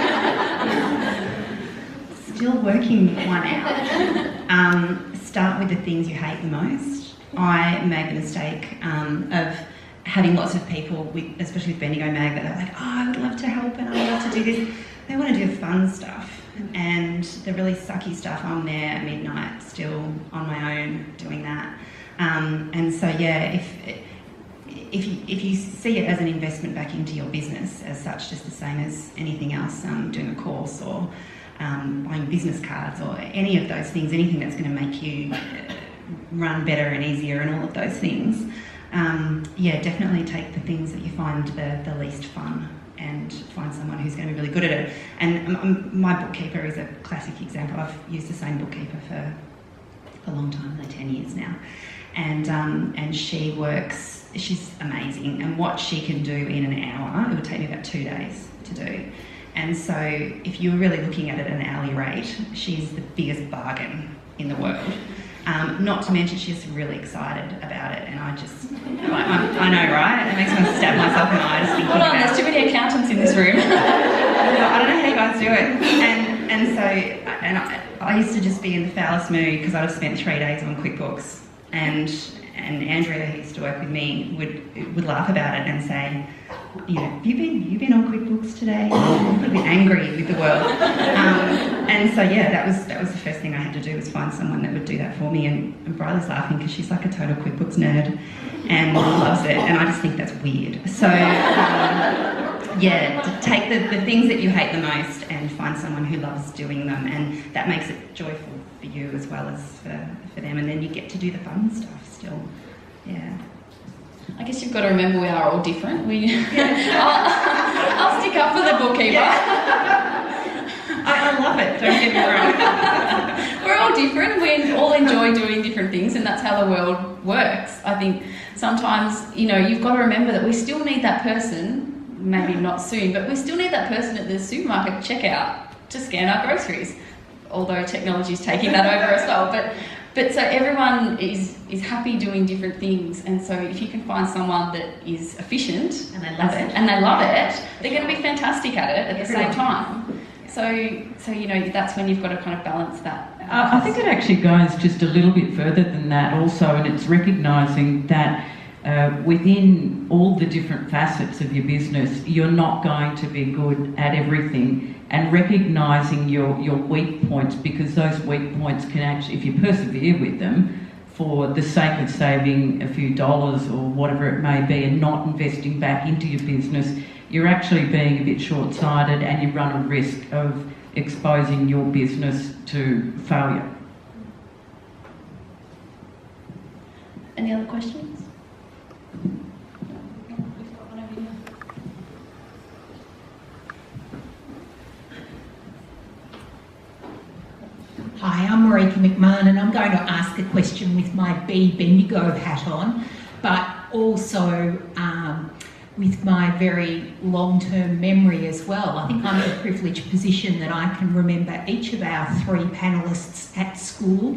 Still working one out. Start with the things you hate the most. I made the mistake of having lots of people, especially with Bendigo Mag, that are like, I would love to help and I would love to do this. They want to do the fun stuff, and the really sucky stuff, I'm there at midnight still on my own doing that. And so if you see it as an investment back into your business as such, just the same as anything else, doing a course or buying business cards or any of those things, anything that's going to make you run better and easier and all of those things, definitely take the things that you find the least fun and find someone who's going to be really good at it. And my bookkeeper is a classic example. I've used the same bookkeeper for a long time, like 10 years now. And she's amazing. And what she can do in an hour, it would take me about 2 days to do. And so if you're really looking at it at an hourly rate, she's the biggest bargain in the world. Not to mention she's really excited about it, and I just, I know, right? It makes me want to stab myself in the eye just thinking Hold on, about there's too many accountants in this room. I don't know how you guys do it. And so I used to just be in the foulest mood because I'd have spent 3 days on QuickBooks, and Andrea, who used to work with me, would laugh about it and say, you've been on QuickBooks today. I'm a bit angry with the world. And so that was the first thing I had to do, was find someone that would do that for me. And Briley's laughing because she's like a total QuickBooks nerd and loves it, and I just think that's weird. So to take the things that you hate the most and find someone who loves doing them, and that makes it joyful for you as well as for them, and then you get to do the fun stuff still. I guess you've got to remember we are all different. I'll stick up for the bookkeeper. I love it, don't get me wrong. We're all different. We all enjoy doing different things, and that's how the world works. I think sometimes, you've got to remember that we still need that person, maybe not soon, but we still need that person at the supermarket checkout to scan our groceries, although technology is taking that over as well. But so everyone is happy doing different things, and so if you can find someone that is efficient and they love it, they're going to be fantastic at it at the same time. So that's when you've got to kind of balance that. I think it actually goes just a little bit further than that also, and it's recognising that within all the different facets of your business, you're not going to be good at everything, and recognising your weak points, because those weak points can actually, if you persevere with them for the sake of saving a few dollars or whatever it may be and not investing back into your business, you're actually being a bit short-sighted, and you run a risk of exposing your business to failure. Any other questions? Hi, I'm Marika McMahon, and I'm going to ask a question with my Be.Bendigo hat on, but also with my very long-term memory as well. I think I'm in a privileged position that I can remember each of our 3 panellists at school.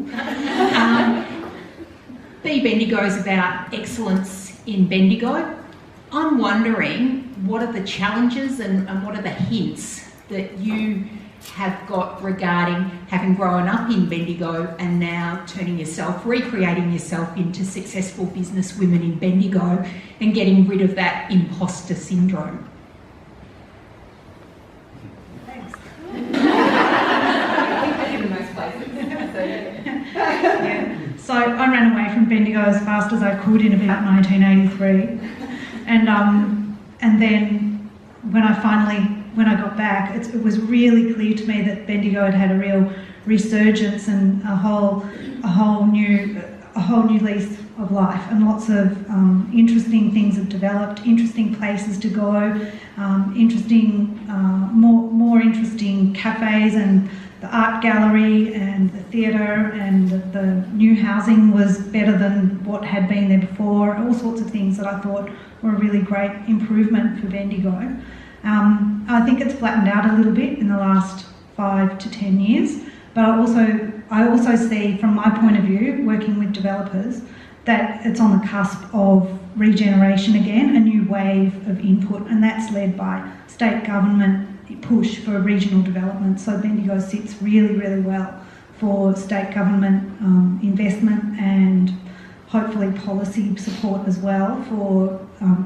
Be.Bendigo is about excellence in Bendigo. I'm wondering, what are the challenges and what are the hints that you have got regarding having grown up in Bendigo and now recreating yourself into successful business women in Bendigo and getting rid of that imposter syndrome? Thanks. So I ran away from Bendigo as fast as I could in about 1983, and then when I got back, it was really clear to me that Bendigo had a real resurgence and a whole new lease of life, and lots of interesting things have developed, interesting places to go, interesting more interesting cafes, and the art gallery and the theatre, and the new housing was better than what had been there before. All sorts of things that I thought were a really great improvement for Bendigo. I think it's flattened out a little bit in the last 5 to 10 years, but I also see, from my point of view, working with developers, that it's on the cusp of regeneration again, a new wave of input, and that's led by state government push for regional development. So Bendigo sits really, really well for state government investment and hopefully policy support as well for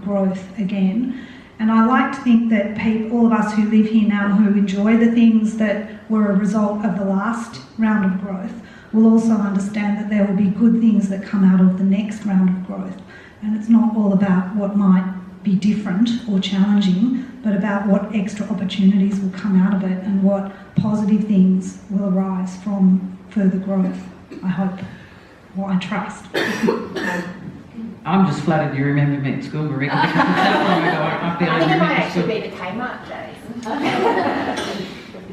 growth again. And I like to think that all of us who live here now, who enjoy the things that were a result of the last round of growth, will also understand that there will be good things that come out of the next round of growth. And it's not all about what might be different or challenging, but about what extra opportunities will come out of it and what positive things will arise from further growth, I hope, or I trust. I'm just flattered you remember me at school, Marie, because I think it might actually be the Kmart days.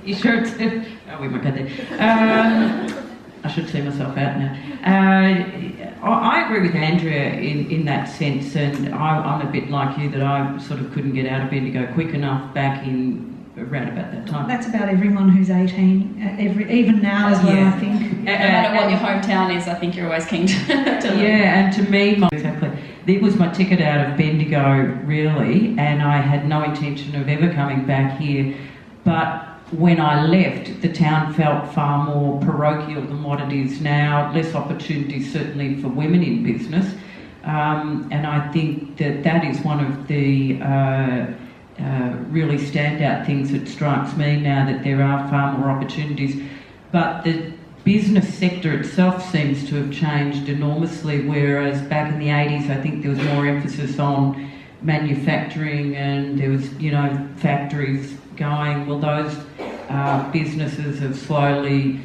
You sure too? Oh, we might go there. I should see myself out now. I agree with Andrea in that sense, and I'm a bit like you, that I sort of couldn't get out of Bendigo quick enough back in around about that time. That's about everyone who's 18, even now as well, I think. No matter what your hometown is, I think you're always keen to leave. Yeah, and to me, exactly, it was my ticket out of Bendigo, really, and I had no intention of ever coming back here. But when I left, the town felt far more parochial than what it is now, less opportunities certainly for women in business, and I think that is one of the really standout things that strikes me now, that there are far more opportunities. But the business sector itself seems to have changed enormously, whereas back in the 80s I think there was more emphasis on manufacturing and there was, factories going. Well, those businesses have slowly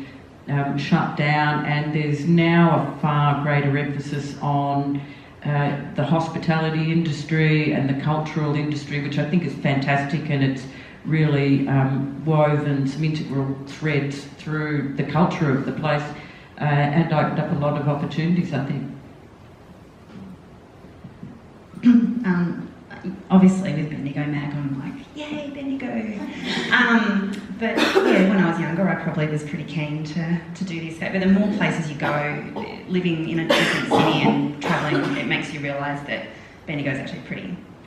shut down, and there's now a far greater emphasis on the hospitality industry and the cultural industry, which I think is fantastic, and it's really woven some integral threads through the culture of the place and opened up a lot of opportunities, I think. Obviously with Bendigo Mag, I'm like, yay, Bendigo. But yeah, when I was younger, I probably was pretty keen to do this. But the more places you go, living in a different city and travelling, it makes you realise that Bendigo is actually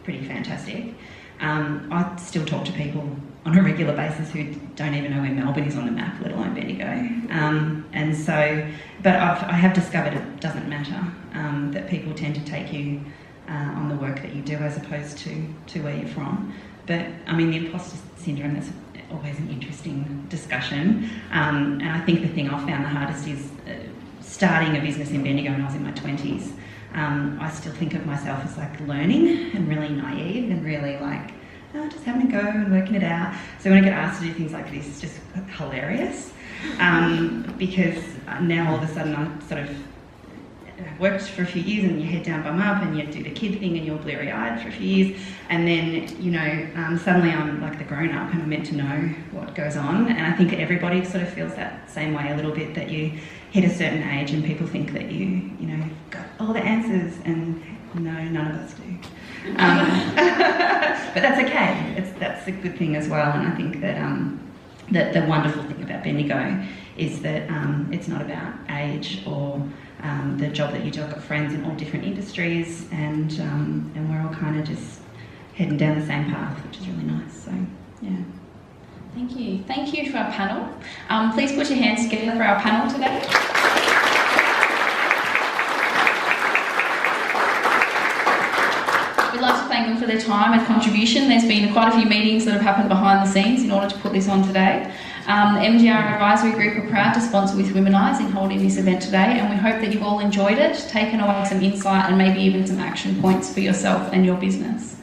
pretty fantastic. I still talk to people on a regular basis who don't even know where Melbourne is on the map, let alone Bendigo. And so, but I have discovered it doesn't matter, that people tend to take you on the work that you do as opposed to where you're from. But I mean, the imposter syndrome, that's always an interesting discussion. And I think the thing I found the hardest is starting a business in Bendigo when I was in my 20s. I still think of myself as like learning and really naive and really like, just having a go and working it out. So when I get asked to do things like this, it's just hilarious. Because now all of a sudden I sort of worked for a few years and you head down, bum up, and you do the kid thing and you're bleary-eyed for a few years, and then, suddenly I'm like the grown-up and I'm meant to know what goes on. And I think everybody sort of feels that same way a little bit, that you hit a certain age and people think that you've got all the answers, and no, none of us do. But that's okay. That's a good thing as well. And I think that the wonderful thing about Bendigo is that it's not about age or the job that you do. I've got friends in all different industries, and we're all kind of just heading down the same path, which is really nice. So, yeah. Thank you. Thank you to our panel. Please put your hands together for our panel today. We'd like to thank them for their time and contribution. There's been quite a few meetings that have happened behind the scenes in order to put this on today. The MGR Advisory Group are proud to sponsor with Womeni.s.e in holding this event today, and we hope that you've all enjoyed it, taken away some insight and maybe even some action points for yourself and your business.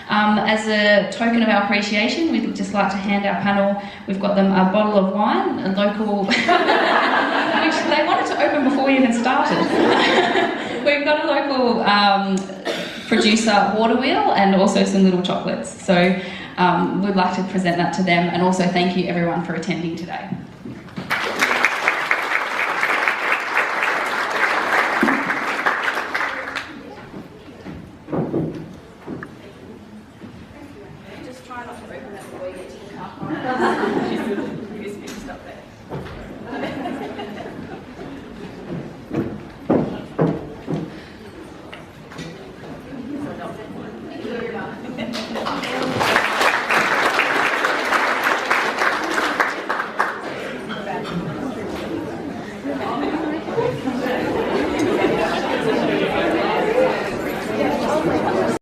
As a token of our appreciation, we'd just like to hand our panel, we've got them a bottle of wine, a local, which they wanted to open before we even started. We've got a local producer water wheel and also some little chocolates. So we'd like to present that to them, and also thank you everyone for attending today.